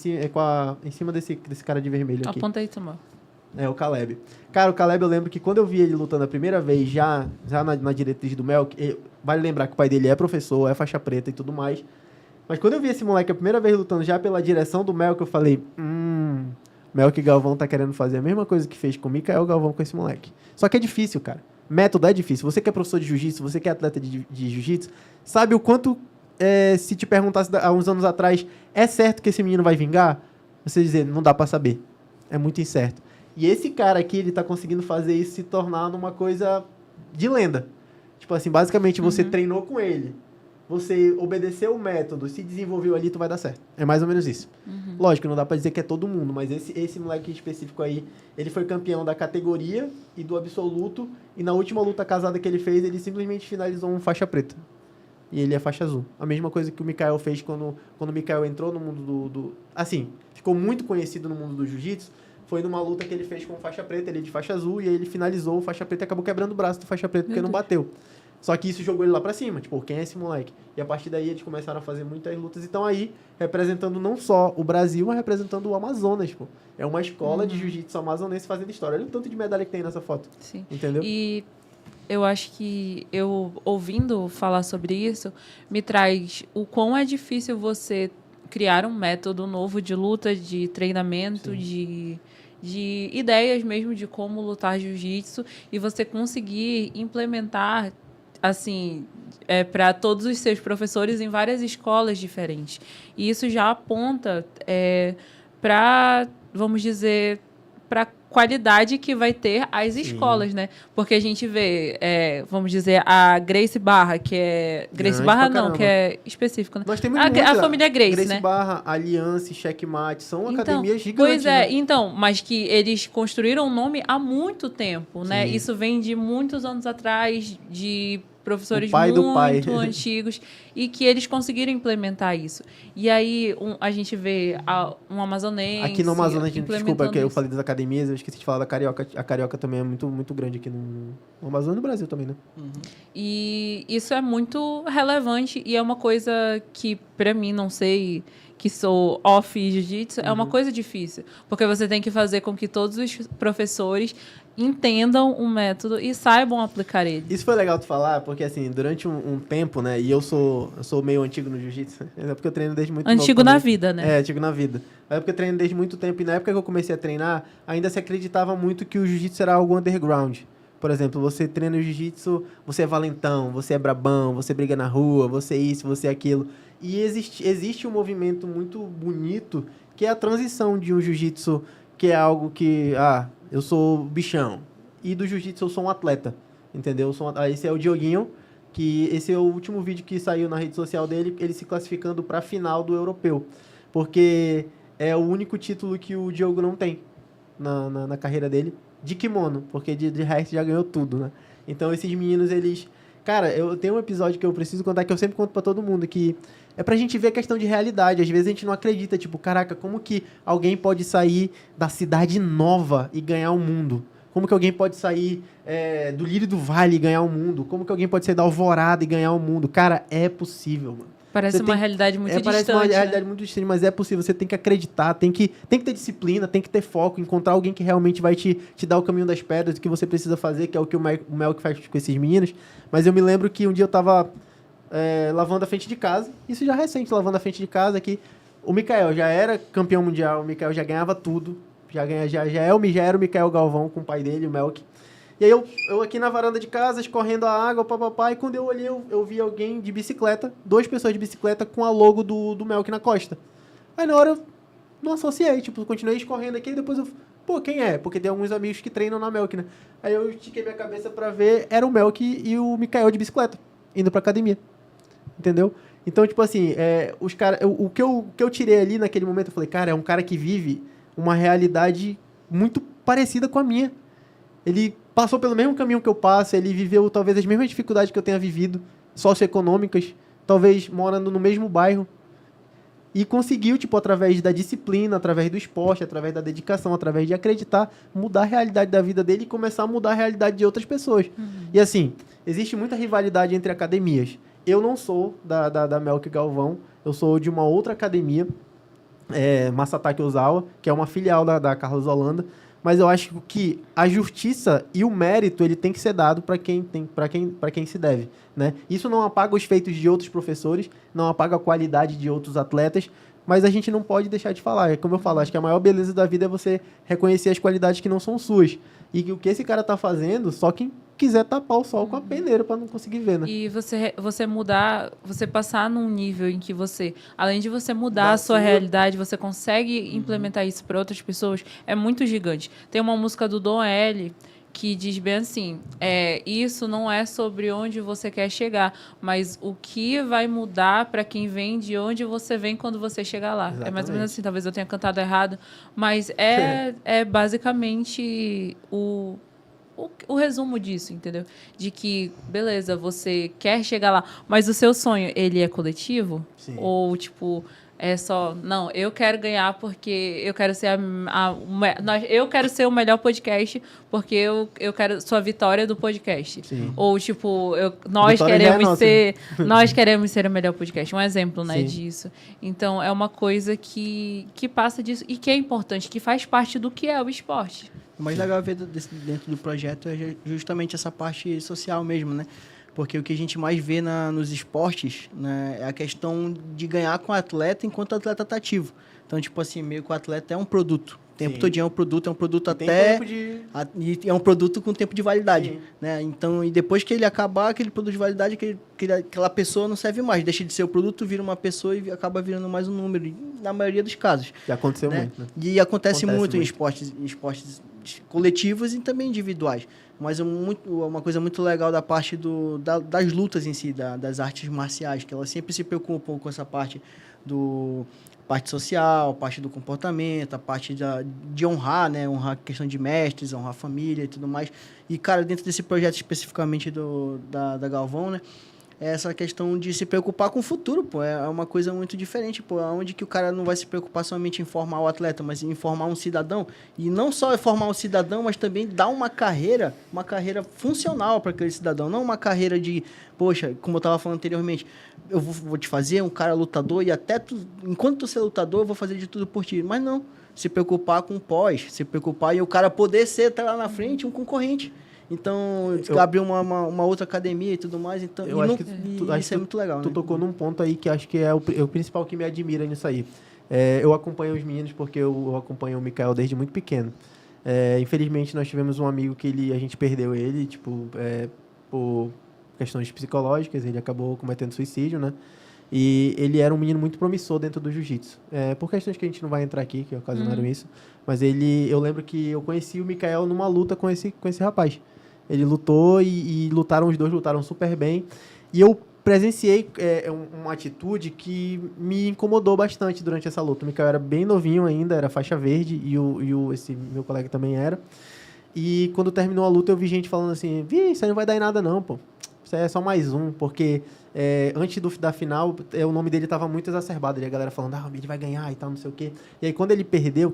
cima desse cara de vermelho aqui. Aponta aí, Samuel. É, o Caleb. Cara, o Caleb, eu lembro que quando eu vi ele lutando a primeira vez, já na diretriz do Melk, vale lembrar que o pai dele é professor, é faixa preta e tudo mais. Mas quando eu vi esse moleque a primeira vez lutando já pela direção do Melk, eu falei, Melk Galvão tá querendo fazer a mesma coisa que fez com o Mikael Galvão com esse moleque. Só que é difícil, cara. Método é difícil. Você que é professor de jiu-jitsu, você que é atleta de jiu-jitsu, sabe o quanto, se te perguntasse há uns anos atrás, é certo que esse menino vai vingar? Você dizer, não dá pra saber. É muito incerto. E esse cara aqui, ele tá conseguindo fazer isso se tornar numa coisa de lenda. Tipo assim, basicamente você treinou com ele, você obedeceu o método, se desenvolveu ali, tu vai dar certo. É mais ou menos isso. Lógico, não dá pra dizer que é todo mundo, mas esse moleque específico aí, ele foi campeão da categoria e do absoluto, e na última luta casada que ele fez, ele simplesmente finalizou um faixa preta. E ele é faixa azul. A mesma coisa que o Mikael fez quando o Mikael entrou no mundo Assim, ficou muito conhecido no mundo do jiu-jitsu, foi numa luta que ele fez com faixa preta, ele de faixa azul, e aí ele finalizou o faixa preta e acabou quebrando o braço do faixa preta porque não bateu. Só que isso jogou ele lá pra cima, tipo, quem é esse moleque? E a partir daí eles começaram a fazer muitas lutas, e estão aí representando não só o Brasil, mas representando o Amazonas, pô. É uma escola de jiu-jitsu amazonense fazendo história. Olha o tanto de medalha que tem nessa foto. Sim. Entendeu? E eu acho que eu, ouvindo falar sobre isso, me traz o quão é difícil você criar um método novo de luta, de treinamento, de ideias mesmo de como lutar jiu-jitsu, e você conseguir implementar assim para todos os seus professores em várias escolas diferentes. E isso já aponta para, vamos dizer, para qualidade que vai ter as escolas, né? Porque a gente vê, vamos dizer, a Gracie Barra, que é... Gracie Barra não, que é específico, né? Nós temos a família Gracie, né? Gracie Barra, Aliança, Checkmate, são academias gigantes. Pois é, né? então, mas que eles construíram um nome há muito tempo, né? Isso vem de muitos anos atrás, de professores muito antigos, e que eles conseguiram implementar isso. E aí a gente vê um amazonense... Aqui no Amazonas, desculpa, que eu falei das academias, eu esqueci de falar da Carioca. A Carioca também é muito, muito grande aqui no Amazonas e no Brasil também, né? E isso é muito relevante, e é uma coisa que, para mim, não sei... que sou off jiu-jitsu, é uma coisa difícil. Porque você tem que fazer com que todos os professores entendam o método e saibam aplicar ele. Isso foi legal tu falar, porque assim, durante um tempo, né, e eu sou meio antigo no jiu-jitsu, é porque eu treino desde muito tempo. Antigo na vida, né? É, antigo na vida. É porque eu treino desde muito tempo, e na época que eu comecei a treinar, ainda se acreditava muito que o jiu-jitsu era algo underground. Por exemplo, você treina o jiu-jitsu, você é valentão, você é brabão, você briga na rua, você é isso, você é aquilo. E existe um movimento muito bonito, que é a transição de um jiu-jitsu, que é algo que, eu sou bichão, e do jiu-jitsu eu sou um atleta, entendeu? Esse é o Dioguinho, que esse é o último vídeo que saiu na rede social dele, ele se classificando para a final do europeu, porque é o único título que o Diogo não tem na carreira dele, de kimono, porque de resto já ganhou tudo, né? Então esses meninos, eles... Cara, eu tenho um episódio que eu preciso contar, que eu sempre conto pra todo mundo, que é pra gente ver a questão de realidade. Às vezes a gente não acredita, tipo, caraca, como que alguém pode sair da cidade nova e ganhar o mundo? Como que alguém pode sair do Lírio do Vale e ganhar o mundo? Como que alguém pode sair da Alvorada e ganhar o mundo? Cara, é possível, mano. Parece uma realidade muito distante. Parece uma realidade muito distante, mas é possível. Você tem que acreditar, tem que ter disciplina, tem que ter foco, encontrar alguém que realmente vai te dar o caminho das pedras, o que você precisa fazer, que é o que o Melk faz com esses meninos. Mas eu me lembro que um dia eu tava lavando a frente de casa, isso já recente, lavando a frente de casa, que o Mikael já era campeão mundial, o Mikael já ganhava tudo, já era o Mikael Galvão com o pai dele, o Melk. E aí eu aqui na varanda de casa, escorrendo a água, papapá, e quando eu olhei, eu vi alguém de bicicleta, 2 pessoas de bicicleta com a logo do Melk na costa. Aí na hora eu não associei, tipo, continuei escorrendo aqui, e depois eu, pô, quem é? Porque tem alguns amigos que treinam na Melk, né? Aí eu estiquei minha cabeça pra ver, era o Melk e o Mikael de bicicleta, indo pra academia. Entendeu? Então, tipo assim, os cara, o que eu tirei ali naquele momento, eu falei, cara, é um cara que vive uma realidade muito parecida com a minha. Ele passou pelo mesmo caminho que eu passo, ele viveu talvez as mesmas dificuldades que eu tenha vivido, socioeconômicas, talvez morando no mesmo bairro. E conseguiu, tipo, através da disciplina, através do esporte, através da dedicação, através de acreditar, mudar a realidade da vida dele e começar a mudar a realidade de outras pessoas. E assim, existe muita rivalidade entre academias. Eu não sou da Melk Galvão, eu sou de uma outra academia, Masataki Ozawa, que é uma filial da Carlos Holanda, mas eu acho que a justiça e o mérito ele tem que ser dado para quem se deve, né? Isso não apaga os feitos de outros professores, não apaga a qualidade de outros atletas, mas a gente não pode deixar de falar. É como eu falo, acho que a maior beleza da vida é você reconhecer as qualidades que não são suas. E o que esse cara tá fazendo, só quem quiser tapar o sol com a peneira para não conseguir ver, né? E você mudar, você passar num nível em que você, além de você mudar a sua realidade, você consegue implementar isso para outras pessoas, é muito gigante. Tem uma música do Dom L que diz bem assim, isso não é sobre onde você quer chegar, mas o que vai mudar para quem vem de onde você vem quando você chegar lá. Exatamente. É mais ou menos assim, talvez eu tenha cantado errado, mas é basicamente o resumo disso, entendeu? De que, beleza, você quer chegar lá, mas o seu sonho, ele é coletivo? Sim. Ou, tipo, é só... Não, eu quero ganhar porque eu quero ser eu quero ser o melhor podcast porque eu quero sua vitória do podcast. Sim. Ou, tipo, nós queremos ser o melhor podcast. Um exemplo, né, disso. Então, é uma coisa que passa disso e que é importante, que faz parte do que é o esporte. O mais legal ver dentro do projeto é justamente essa parte social mesmo, né? Porque o que a gente mais vê nos esportes, né, é a questão de ganhar com o atleta enquanto o atleta está ativo. Então, tipo assim, meio que o atleta é um produto. O tempo todo é um produto até... E é um produto com tempo de validade. Né? Então, e depois que ele acabar aquele produto de validade, aquela pessoa não serve mais. Deixa de ser o produto, vira uma pessoa e acaba virando mais um número. Na maioria dos casos. E aconteceu muito, né? E acontece muito em esportes coletivos e também individuais. Mas uma coisa muito legal da parte das lutas em si, das artes marciais, que elas sempre se preocupam com essa parte parte social, parte do comportamento, a parte de honrar, né? Honrar a questão de mestres, honrar a família e tudo mais. E, cara, dentro desse projeto especificamente da Galvão, né? É essa questão de se preocupar com o futuro, pô. É uma coisa muito diferente, pô. Onde que o cara não vai se preocupar somente em formar o atleta, mas em formar um cidadão. E não só formar um cidadão, mas também dar uma carreira funcional para aquele cidadão. Não uma carreira de, poxa, como eu estava falando anteriormente, eu vou te fazer um cara lutador e enquanto tu ser lutador, eu vou fazer de tudo por ti. Mas não. Se preocupar com o pós, se preocupar e o cara poder ser, tá lá na frente, um concorrente. Então, abrir uma outra academia e tudo mais. Então, isso é muito legal, Tu tocou num ponto aí que acho que é o principal que me admira nisso aí. Eu acompanho os meninos porque eu acompanho o Mikael desde muito pequeno. Infelizmente, nós tivemos um amigo que a gente perdeu ele, tipo, por questões psicológicas. Ele acabou cometendo suicídio, né? E ele era um menino muito promissor dentro do jiu-jitsu. Por questões que a gente não vai entrar aqui, que ocasionaram isso. Mas eu lembro que eu conheci o Mikael numa luta com esse rapaz. Ele lutou e os dois lutaram super bem. E eu presenciei uma atitude que me incomodou bastante durante essa luta. O Mikael era bem novinho ainda, era faixa verde, e esse meu colega também era. E quando terminou a luta, eu vi gente falando assim, isso aí não vai dar em nada não, pô. Isso aí é só mais um, porque antes da final, o nome dele estava muito exacerbado. E a galera falando, ele vai ganhar e tal, não sei o quê. E aí, quando ele perdeu,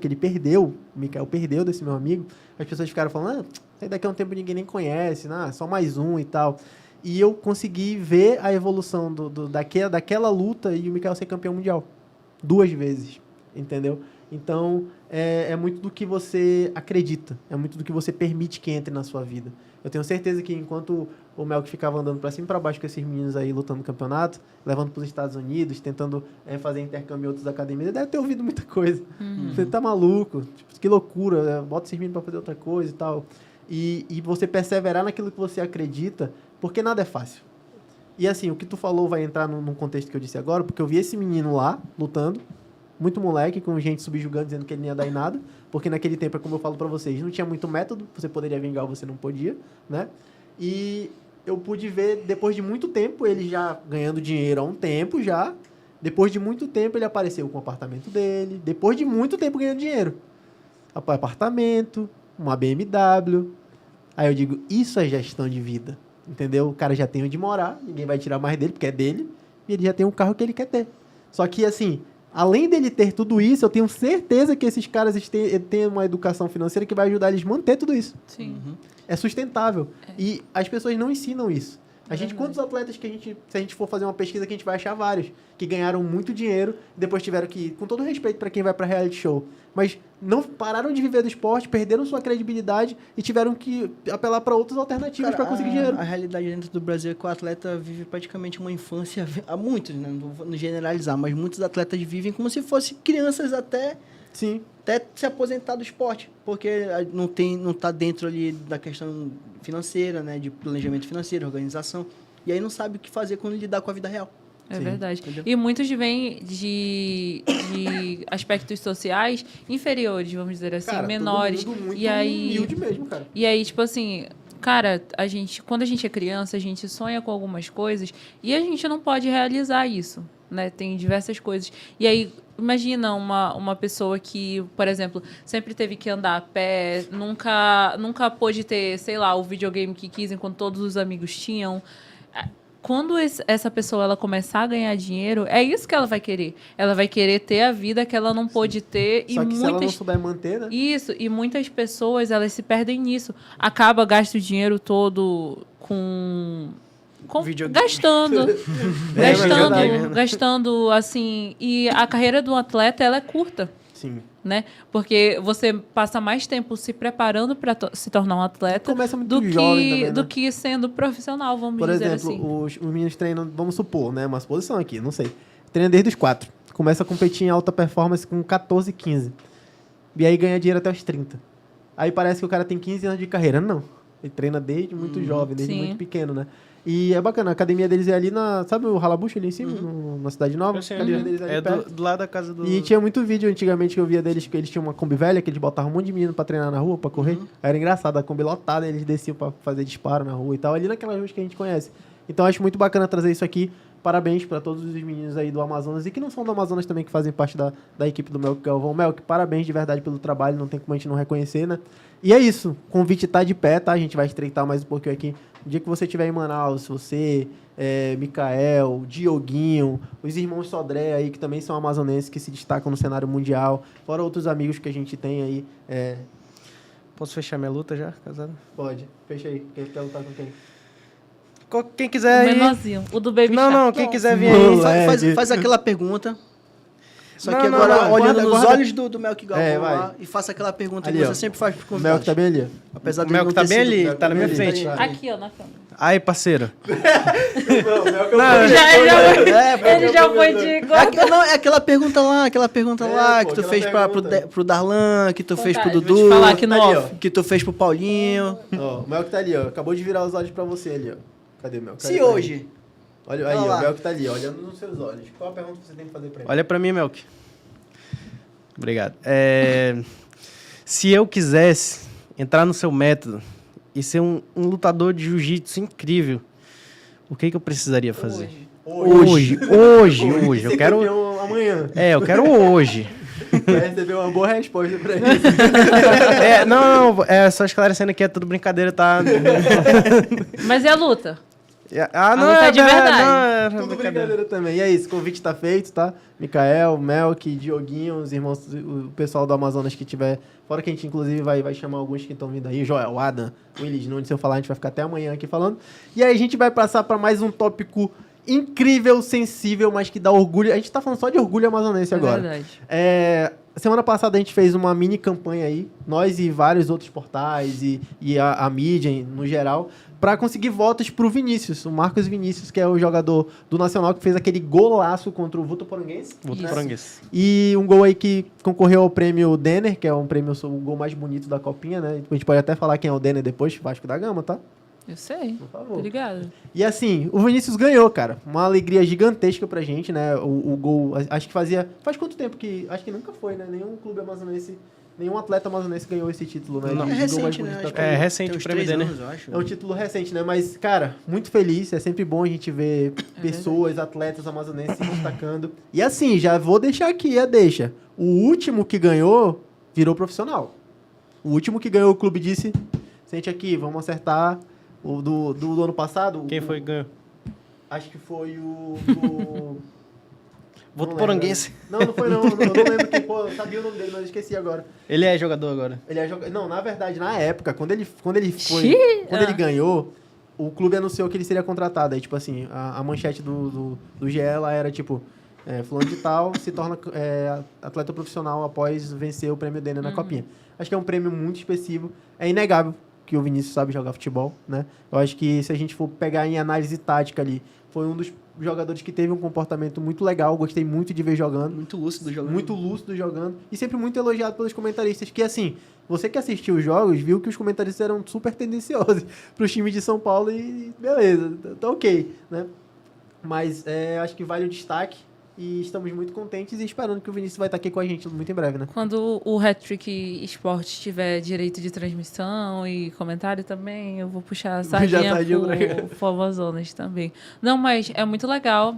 o Mikael perdeu desse meu amigo, as pessoas ficaram falando, isso aí daqui a um tempo ninguém nem conhece, só mais um e tal. E eu consegui ver a evolução daquela luta e o Mikael ser campeão mundial. 2 vezes, entendeu? Então, é muito do que você acredita, é muito do que você permite que entre na sua vida. Eu tenho certeza que enquanto o Melk ficava andando para cima e para baixo com esses meninos aí lutando no campeonato, levando para os Estados Unidos, tentando fazer intercâmbio em outras academias, ele deve ter ouvido muita coisa. Você tá maluco, tipo, que loucura, bota esses meninos para fazer outra coisa e tal. e você perseverar naquilo que você acredita, porque nada é fácil. E assim, o que tu falou vai entrar num contexto que eu disse agora, porque eu vi esse menino lá, lutando, muito moleque, com gente subjugando, dizendo que ele não ia dar em nada, porque naquele tempo, é como eu falo pra vocês, não tinha muito método, você poderia vingar ou você não podia, né? E eu pude ver, depois de muito tempo, ele já ganhando dinheiro há um tempo já, depois de muito tempo ele apareceu com o apartamento dele, depois de muito tempo ganhando dinheiro. Apartamento, uma BMW. Aí eu digo, isso é gestão de vida, entendeu? O cara já tem onde morar, ninguém vai tirar mais dele, porque é dele, e ele já tem um carro que ele quer ter. Só que, assim, além dele ter tudo isso, eu tenho certeza que esses caras têm uma educação financeira que vai ajudar eles a manter tudo isso. Sim. É sustentável. E as pessoas não ensinam isso. Quantos atletas se a gente for fazer uma pesquisa, que a gente vai achar vários, que ganharam muito dinheiro e depois tiveram que, com todo respeito para quem vai para reality show, mas não pararam de viver do esporte, perderam sua credibilidade e tiveram que apelar para outras alternativas para conseguir dinheiro. A realidade dentro do Brasil é que o atleta vive praticamente uma infância, há muitos, né? Não vou generalizar, mas muitos atletas vivem como se fossem crianças até se aposentar do esporte, porque não tá dentro ali da questão financeira, né, de planejamento financeiro, organização, e aí não sabe o que fazer quando lidar com a vida real. É verdade. Entendeu? E muitos vêm de aspectos sociais inferiores, vamos dizer assim, cara, menores. Todo mundo muito e aí humilde mesmo, cara. E aí, tipo assim, cara, quando a gente é criança, a gente sonha com algumas coisas e a gente não pode realizar isso, né? Tem diversas coisas. E aí, imagina uma pessoa que, por exemplo, sempre teve que andar a pé, nunca pôde ter, sei lá, o videogame que quis enquanto todos os amigos tinham. Quando essa pessoa ela começar a ganhar dinheiro, é isso que ela vai querer. Ela vai querer ter a vida que ela não pôde ter. Só que se ela não souber manter, né? Isso, e muitas pessoas, elas se perdem nisso. Acaba, gasta o dinheiro todo gastando, assim. E a carreira do atleta, ela é curta. Sim. Né? Porque você passa mais tempo se preparando para se tornar um atleta do que sendo profissional, vamos dizer assim. Por exemplo, os meninos treinam, vamos supor, né? Uma suposição aqui, não sei. Treina desde os 4. Começa a competir em alta performance com 14, 15. E aí ganha dinheiro até os 30. Aí parece que o cara tem 15 anos de carreira. Não. Ele treina desde muito jovem, desde muito pequeno, né? E é bacana, a academia deles é ali na... Sabe o Ralabucho ali em cima? Na Cidade Nova? Eu sei, Deles ali do lado da casa do... E tinha muito vídeo antigamente que eu via deles, que eles tinham uma Kombi velha, que eles botavam um monte de menino pra treinar na rua, pra correr. Era engraçado, a Kombi lotada, eles desciam pra fazer disparo na rua e tal, ali naquelas ruas que a gente conhece. Então acho muito bacana trazer isso aqui. Parabéns pra todos os meninos aí do Amazonas e que não são do Amazonas também, que fazem parte da equipe do Melk Galvão. Melk, parabéns de verdade pelo trabalho, não tem como a gente não reconhecer, né? E é isso, o convite tá de pé, tá? A gente vai estreitar mais um pouquinho aqui. No dia que você estiver em Manaus, você, Mikael, Dioguinho, os irmãos Sodré aí, que também são amazonenses, que se destacam no cenário mundial, fora outros amigos que a gente tem aí. Posso fechar minha luta já, casado? Pode, fecha aí. Quer lutar com quem? Quem quiser ir... O menorzinho, o do Baby Shark. Não, quem quiser vir aí... Faz aquela pergunta... Só que agora, olhando nos olhos do Melk Galvão lá, e faça aquela pergunta ali, que você sempre faz pro convidado. O Melk tá bem ali. Apesar o Melk tá bem ali, tá na minha frente. Aqui, ó, na câmera. Aí, parceiro. Ele já foi de igual. Não, é aquela pergunta lá que tu fez pro Darlan, que tu fez pro Dudu. Vou te falar aqui no off. Que tu fez pro Paulinho. Ó, o Melk tá ali, ó. Acabou de virar os olhos pra você ali, ó. Cadê o Melk? Se hoje... Olha aí, o Melk tá ali, olhando nos seus olhos. Qual a pergunta que você tem que fazer pra ele? Olha pra mim, Melk. Obrigado. Se eu quisesse entrar no seu método e ser um lutador de jiu-jitsu incrível, o que eu precisaria fazer? Hoje. Eu quero... amanhã. Eu quero hoje. Vai receber uma boa resposta pra isso. Só esclarecendo que é tudo brincadeira, tá? mas e a luta? Não é de verdade. Tudo brincadeira também. E é isso, o convite tá feito, tá? Mikael, Melk, Dioguinho, os irmãos, o pessoal do Amazonas que tiver. Fora que a gente, inclusive, vai chamar alguns que estão vindo aí. Joel, Adam, Willis Nunes, se eu falar, a gente vai ficar até amanhã aqui falando. E aí a gente vai passar para mais um tópico incrível, sensível, mas que dá orgulho. A gente tá falando só de orgulho amazonense agora. Verdade. semana passada a gente fez uma mini campanha aí, nós e vários outros portais e a mídia no geral, para conseguir votos pro Vinícius, o Marcos Vinícius, que é o jogador do Nacional que fez aquele golaço contra o Votuporanguense. Votuporanguense. E um gol aí que concorreu ao prêmio Denner, que é um prêmio, o gol mais bonito da Copinha, né? A gente pode até falar quem é o Denner depois, Vasco da Gama, tá? Eu sei. Por favor. Obrigada. E assim, o Vinícius ganhou, cara. Uma alegria gigantesca pra gente, né? O gol, acho que faz quanto tempo que... Acho que nunca foi, né? Nenhum clube amazonense, nenhum atleta amazonense ganhou esse título, né? Não. De É gol mais recente, bonito né? da Acho Copinha. É recente Tem o uns prêmio 3 dele, anos, eu acho. É um título recente, né? Mas, cara, muito feliz. É sempre bom a gente ver pessoas, atletas amazonenses se destacando. E assim, já vou deixar aqui deixa. O último que ganhou virou profissional. O último que ganhou, o clube disse: sente aqui, vamos acertar. O do ano passado. Quem foi que ganhou? Acho que foi o. Votuporanguense. Não foi não. Eu não lembro quem. Pô, eu sabia o nome dele, mas eu esqueci agora. Ele é jogador agora. Ele é jogador. Não, na verdade, na época, quando ele Ah. ganhou, o clube anunciou que ele seria contratado. Aí, tipo assim, a manchete do GE ela era tipo: fulano de tal se torna atleta profissional após vencer o prêmio Denner na Copinha. Acho que é um prêmio muito específico. É inegável que o Vinícius sabe jogar futebol, né? Eu acho que se a gente for pegar em análise tática ali, foi um dos jogadores que teve um comportamento muito legal. Gostei muito de ver jogando. Muito lúcido jogando. Muito lúcido jogando. E sempre muito elogiado pelos comentaristas. Que, assim, você que assistiu os jogos, viu que os comentaristas eram super tendenciosos para os times de São Paulo e beleza, tá ok, né? Mas acho que vale o destaque. E estamos muito contentes e esperando que o Vinícius vai estar aqui com a gente muito em breve, né? Quando o Hat-Trick Sport tiver direito de transmissão e comentário também, eu vou puxar a sardinha pro Amazonas também. Não, mas é muito legal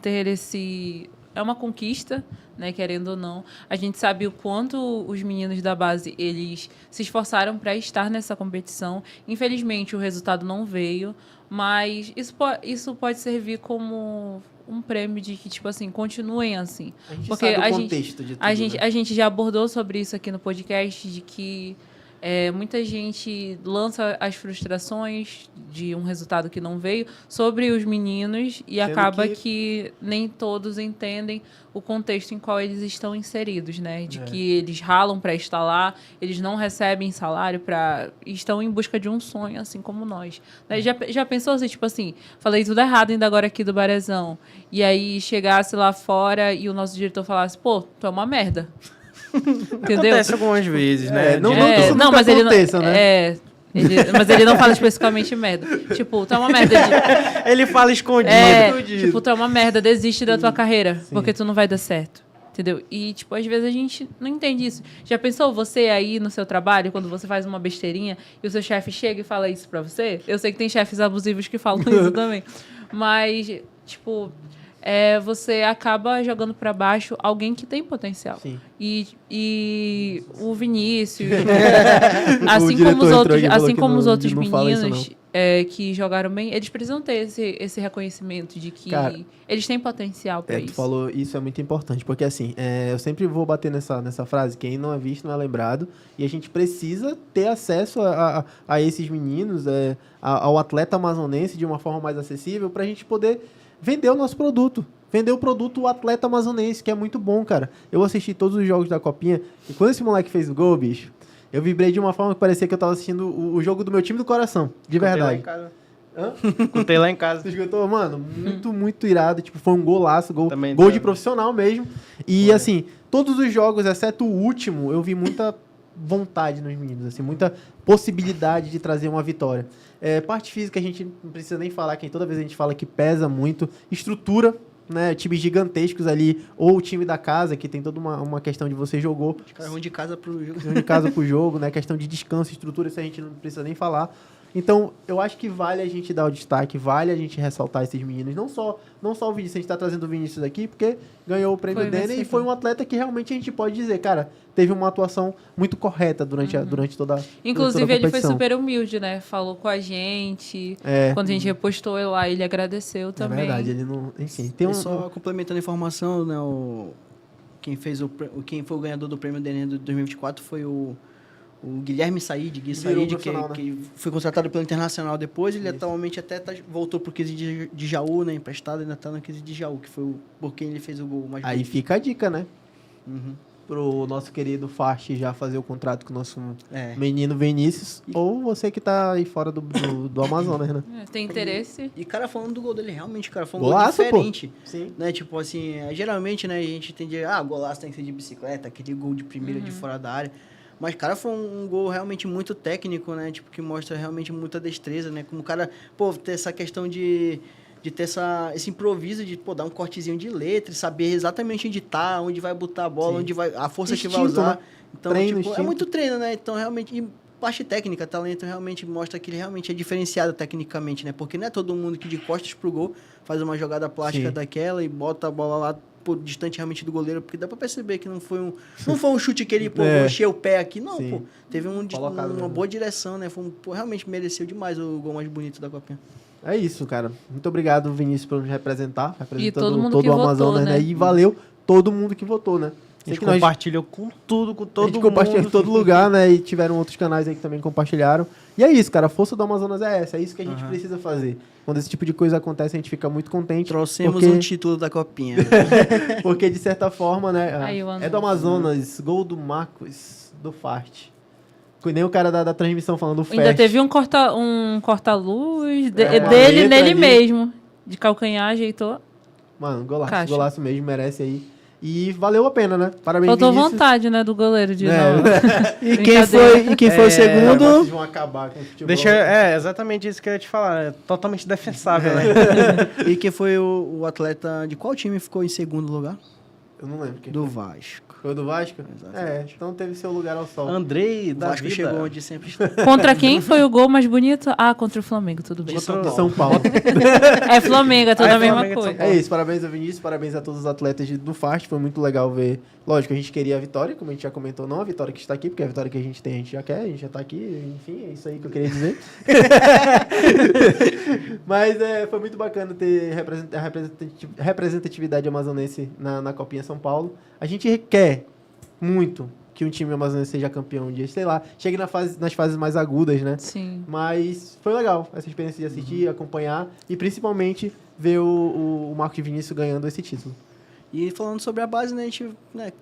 ter esse... É uma conquista, né, querendo ou não. A gente sabe o quanto os meninos da base, eles se esforçaram para estar nessa competição. Infelizmente, o resultado não veio, mas isso pode servir como um prêmio de que, tipo assim, continuem assim. A gente porque sabe o contexto de tudo, né? a gente já abordou sobre isso aqui no podcast, de que muita gente lança as frustrações de um resultado que não veio sobre os meninos e Sendo acaba que nem todos entendem o contexto em qual eles estão inseridos, né? De que eles ralam para estar lá, eles não recebem salário estão em busca de um sonho, assim como nós. Daí já pensou assim, tipo assim, falei tudo errado ainda agora aqui do Barezão, e aí chegasse lá fora e o nosso diretor falasse: pô, tu é uma merda. Entendeu? Acontece algumas vezes, né? Não, mas ele não, mas ele não fala especificamente merda. Tipo, tu é uma merda. Ele fala escondido. Tipo, tu é uma merda, desiste da tua carreira, porque tu não vai dar certo. Entendeu? E, tipo, às vezes a gente não entende isso. Já pensou você aí no seu trabalho, quando você faz uma besteirinha e o seu chefe chega e fala isso pra você? Eu sei que tem chefes abusivos que falam isso também. Mas, tipo... você acaba jogando para baixo alguém que tem potencial. Sim. E o Vinícius, assim como os outros meninos que jogaram bem, eles precisam ter esse reconhecimento de que eles têm potencial para isso. Tu falou, isso é muito importante, porque assim, eu sempre vou bater nessa frase: quem não é visto não é lembrado, e a gente precisa ter acesso a esses meninos, ao atleta amazonense de uma forma mais acessível, para a gente poder vender o nosso produto. Vender o produto, o atleta amazonense, que é muito bom, cara. Eu assisti todos os jogos da Copinha, e quando esse moleque fez o gol, bicho, eu vibrei de uma forma que parecia que eu tava assistindo o jogo do meu time do coração. De verdade. Contei lá em casa. Você escutou? Mano, muito irado. Tipo, foi um golaço, gol de profissional mesmo. E, assim, todos os jogos, exceto o último, eu vi muita vontade nos meninos, assim, muita possibilidade de trazer uma vitória. Parte física a gente não precisa nem falar, que toda vez a gente fala que pesa muito. Estrutura, né? Times gigantescos ali, ou o time da casa, que tem toda uma questão de você jogou. Os caras vão de casa pro jogo. De casa pro jogo, né? Questão de descanso, estrutura, isso a gente não precisa nem falar. Então, eu acho que vale a gente dar o destaque, vale a gente ressaltar esses meninos. Não só o Vinícius, a gente tá trazendo o Vinícius aqui, porque ganhou o prêmio Denner e foi um atleta que realmente a gente pode dizer, cara, teve uma atuação muito correta durante toda a Inclusive, ele foi super humilde, né? Falou com a gente. Quando a gente repostou ele lá, ele agradeceu também. É verdade, ele não... Enfim, Só complementando a informação, né? Quem foi o ganhador do prêmio Denner de 2024 foi o Guilherme Said, que foi contratado pelo Internacional depois. Ele atualmente até voltou pro 15 de Jaú, né? Emprestado, ainda tá no 15 de Jaú, que foi por quem ele fez o gol mais Aí bonito. fica a dica, né? pro nosso querido Fast já fazer o contrato com o nosso menino Vinícius, ou você que tá aí fora do Amazonas, né? Tem interesse. E, cara, falando do gol dele, realmente, cara, foi um gol Golaço, diferente. Pô. Sim. Né? Tipo assim, geralmente, né, a gente entende, golaço tem que ser de bicicleta, aquele gol de primeira de fora da área. Mas, cara, foi um gol realmente muito técnico, né? Tipo, que mostra realmente muita destreza, né? Como o cara, ter essa questão de ter esse improviso de, dar um cortezinho de letra, saber exatamente onde tá, onde vai botar a bola, onde vai, a força instinto, que vai usar. Né? Então, treino, é muito treino, né? Então, realmente, e parte técnica, talento realmente mostra que ele realmente é diferenciado tecnicamente, né? Porque não é todo mundo que de costas pro gol faz uma jogada plástica daquela e bota a bola lá distante realmente do goleiro, porque dá pra perceber que não foi um chute que ele, encheu o pé aqui, não, teve uma boa direção, né? Realmente mereceu demais o gol mais bonito da Copinha. É isso, cara. Muito obrigado, Vinícius, por nos representar. E todo mundo que o votou, Amazonas, né? E valeu todo mundo que votou, né? A gente compartilhou com tudo, com todo mundo. A gente compartilhou em todo lugar, né? E tiveram outros canais aí que também compartilharam. E é isso, cara. A força do Amazonas é essa. É isso que a gente precisa fazer. Quando esse tipo de coisa acontece, a gente fica muito contente. Trouxemos um título da Copinha. Porque, de certa forma, né? É do Amazonas. Gol do Marcos, do Fast. Nem o cara da transmissão falando Fast. Ainda teve um corta-luz dele nele mesmo. De calcanhar, ajeitou. Mano, golaço mesmo, merece aí. E valeu a pena, né? Parabéns, faltou Vinícius. Vontade, né, do goleiro de E quem foi o segundo? Vocês vão acabar com o futebol. Exatamente isso que eu ia te falar. É totalmente defensável, né? E quem foi o atleta... De qual time ficou em segundo lugar? Eu não lembro. Do Vasco. Foi do Vasco? Exatamente. Então teve seu lugar ao sol. Andrei, da Vasco vida. chegou onde sempre está. Contra quem foi o gol mais bonito? Contra o Flamengo, tudo bem. Contra São Paulo. É Flamengo, é tudo a mesma coisa. É isso, parabéns ao Vinícius, parabéns a todos os atletas do Fast, foi muito legal ver. Lógico, a gente queria a vitória, como a gente já comentou, não a vitória que está aqui, porque a vitória que a gente tem, a gente já quer, a gente já tá aqui, enfim, é isso aí que eu queria dizer. Mas foi muito bacana ter representatividade amazonense na Copinha São Paulo. A gente quer muito que um time amazonense seja campeão um dia, sei lá, chegue nas fases mais agudas, né? Sim. Mas foi legal essa experiência de assistir, acompanhar e principalmente ver o Marcos Vinícius ganhando esse título. E falando sobre a base, né, a gente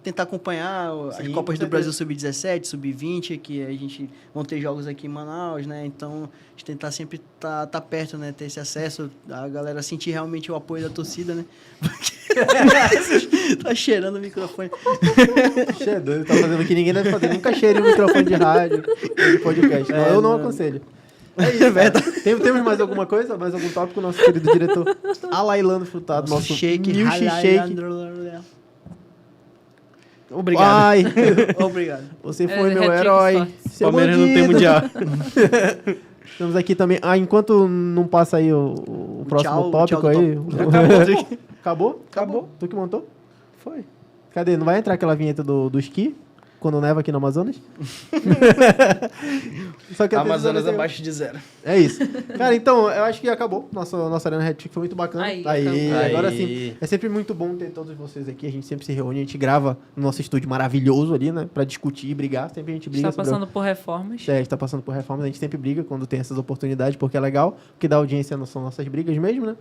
tentar acompanhar as Copas do Brasil Sub-17, Sub-20, que a gente vão ter jogos aqui em Manaus, né? Então, a gente tentar sempre tá perto, né? Ter esse acesso, a galera sentir realmente o apoio da torcida, né? Tá cheirando o microfone. Cheirando, tá fazendo o que ninguém deve fazer. Nunca cheire o microfone de rádio, de podcast. Não, eu não aconselho. É isso, verdade. Temos mais alguma coisa? Mais algum tópico? Nosso querido diretor Alailano Furtado, nosso milkshake. Obrigado. Ai. Obrigado. Você foi meu herói. Palmeiras não tem mundial. Estamos aqui também. Enquanto não passa aí o próximo tópico aí. Acabou? Tu que montou? Foi. Cadê? Não vai entrar aquela vinheta do esqui? Quando neva aqui no Amazonas? Só que Amazonas abaixo de 0. É isso. Cara, então, eu acho que acabou. Nossa Arena Hat foi muito bacana. Aí. Agora sim. É sempre muito bom ter todos vocês aqui. A gente sempre se reúne, a gente grava no nosso estúdio maravilhoso ali, né? Pra discutir e brigar. Sempre a gente briga. Está passando por reformas. A gente tá passando por reformas. A gente sempre briga quando tem essas oportunidades, porque é legal. O que dá audiência não são nossas brigas mesmo, né?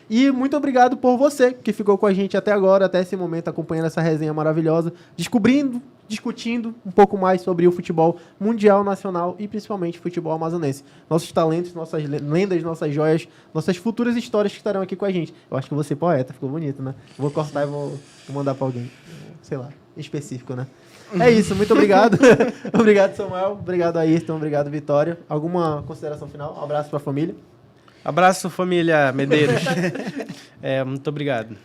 E muito obrigado por você que ficou com a gente até agora, até esse momento, acompanhando essa resenha maravilhosa, discutindo um pouco mais sobre o futebol mundial, nacional e principalmente futebol amazonense. Nossos talentos, nossas lendas, nossas joias, nossas futuras histórias que estarão aqui com a gente. Eu acho que você poeta, ficou bonito, né? Vou cortar e vou mandar pra alguém, sei lá, específico, né? É isso, muito obrigado. Obrigado, Samuel. Obrigado, Ayrton. Obrigado, Vitória. Alguma consideração final? Um abraço pra família. Abraço, família Medeiros. Muito obrigado.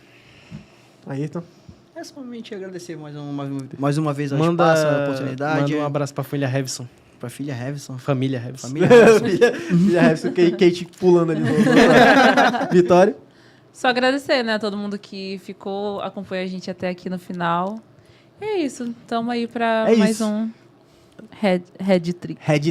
Ayrton. É somente agradecer mais uma vez ao espaço, a oportunidade. Manda um abraço pra filha Hevison. Pra filha Hevison. Família Hevison. Filha Hevison, Kate pulando ali no Vitória. Só agradecer, né, a todo mundo que ficou, acompanhou a gente até aqui no final. É isso. Tamo aí pra mais um Head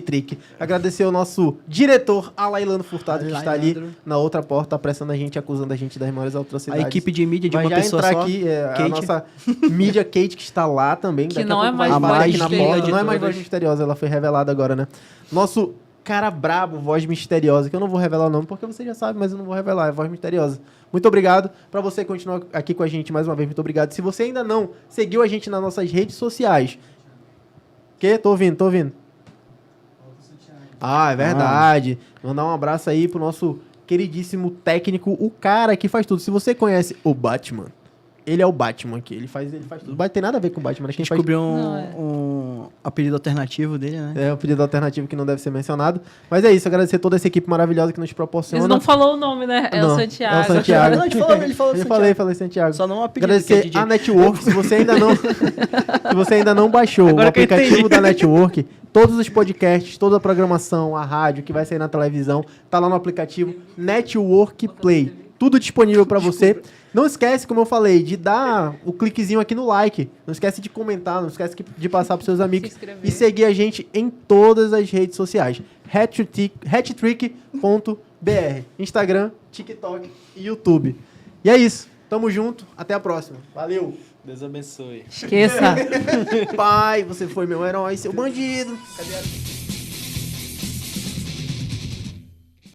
Trick. Agradecer ao nosso diretor, Alailano Furtado, que está ali na outra porta, apressando a gente, acusando a gente das maiores atrocidades. A equipe de mídia de uma pessoa só. Aqui, a nossa mídia Kate, que está lá também. Que não é mais voz misteriosa. Não é mais voz misteriosa, ela foi revelada agora, né? Nosso cara brabo, voz misteriosa, que eu não vou revelar o nome porque você já sabe, mas eu não vou revelar, é voz misteriosa. Muito obrigado pra você continuar aqui com a gente mais uma vez, muito obrigado. Se você ainda não seguiu a gente nas nossas redes sociais, Tô ouvindo. Ah, é verdade. Mandar um abraço aí pro nosso queridíssimo técnico, o cara que faz tudo. Se você conhece o Batman, ele é o Batman aqui. Ele faz tudo. Não tem nada a ver com o Batman. Quem descobriu um apelido alternativo dele, né? É, um apelido alternativo que não deve ser mencionado. Mas é isso, agradecer toda essa equipe maravilhosa que nos proporciona. Ele não falou o nome, né? É o Santiago. É o Santiago. Não, ele falou Santiago. Falei Santiago. Só não um apelido. Agradecer a Network. Se você ainda não baixou agora o aplicativo da Network, todos os podcasts, toda a programação, a rádio que vai sair na televisão, tá lá no aplicativo Network Play. Tudo disponível para você. Não esquece, como eu falei, de dar o cliquezinho aqui no like. Não esquece de comentar, não esquece de passar pros seus amigos e seguir a gente em todas as redes sociais. Hattrick.br, Instagram, TikTok e YouTube. E é isso. Tamo junto. Até a próxima. Valeu. Deus abençoe. Esqueça. Pai, você foi meu herói, seu bandido. Cadê a...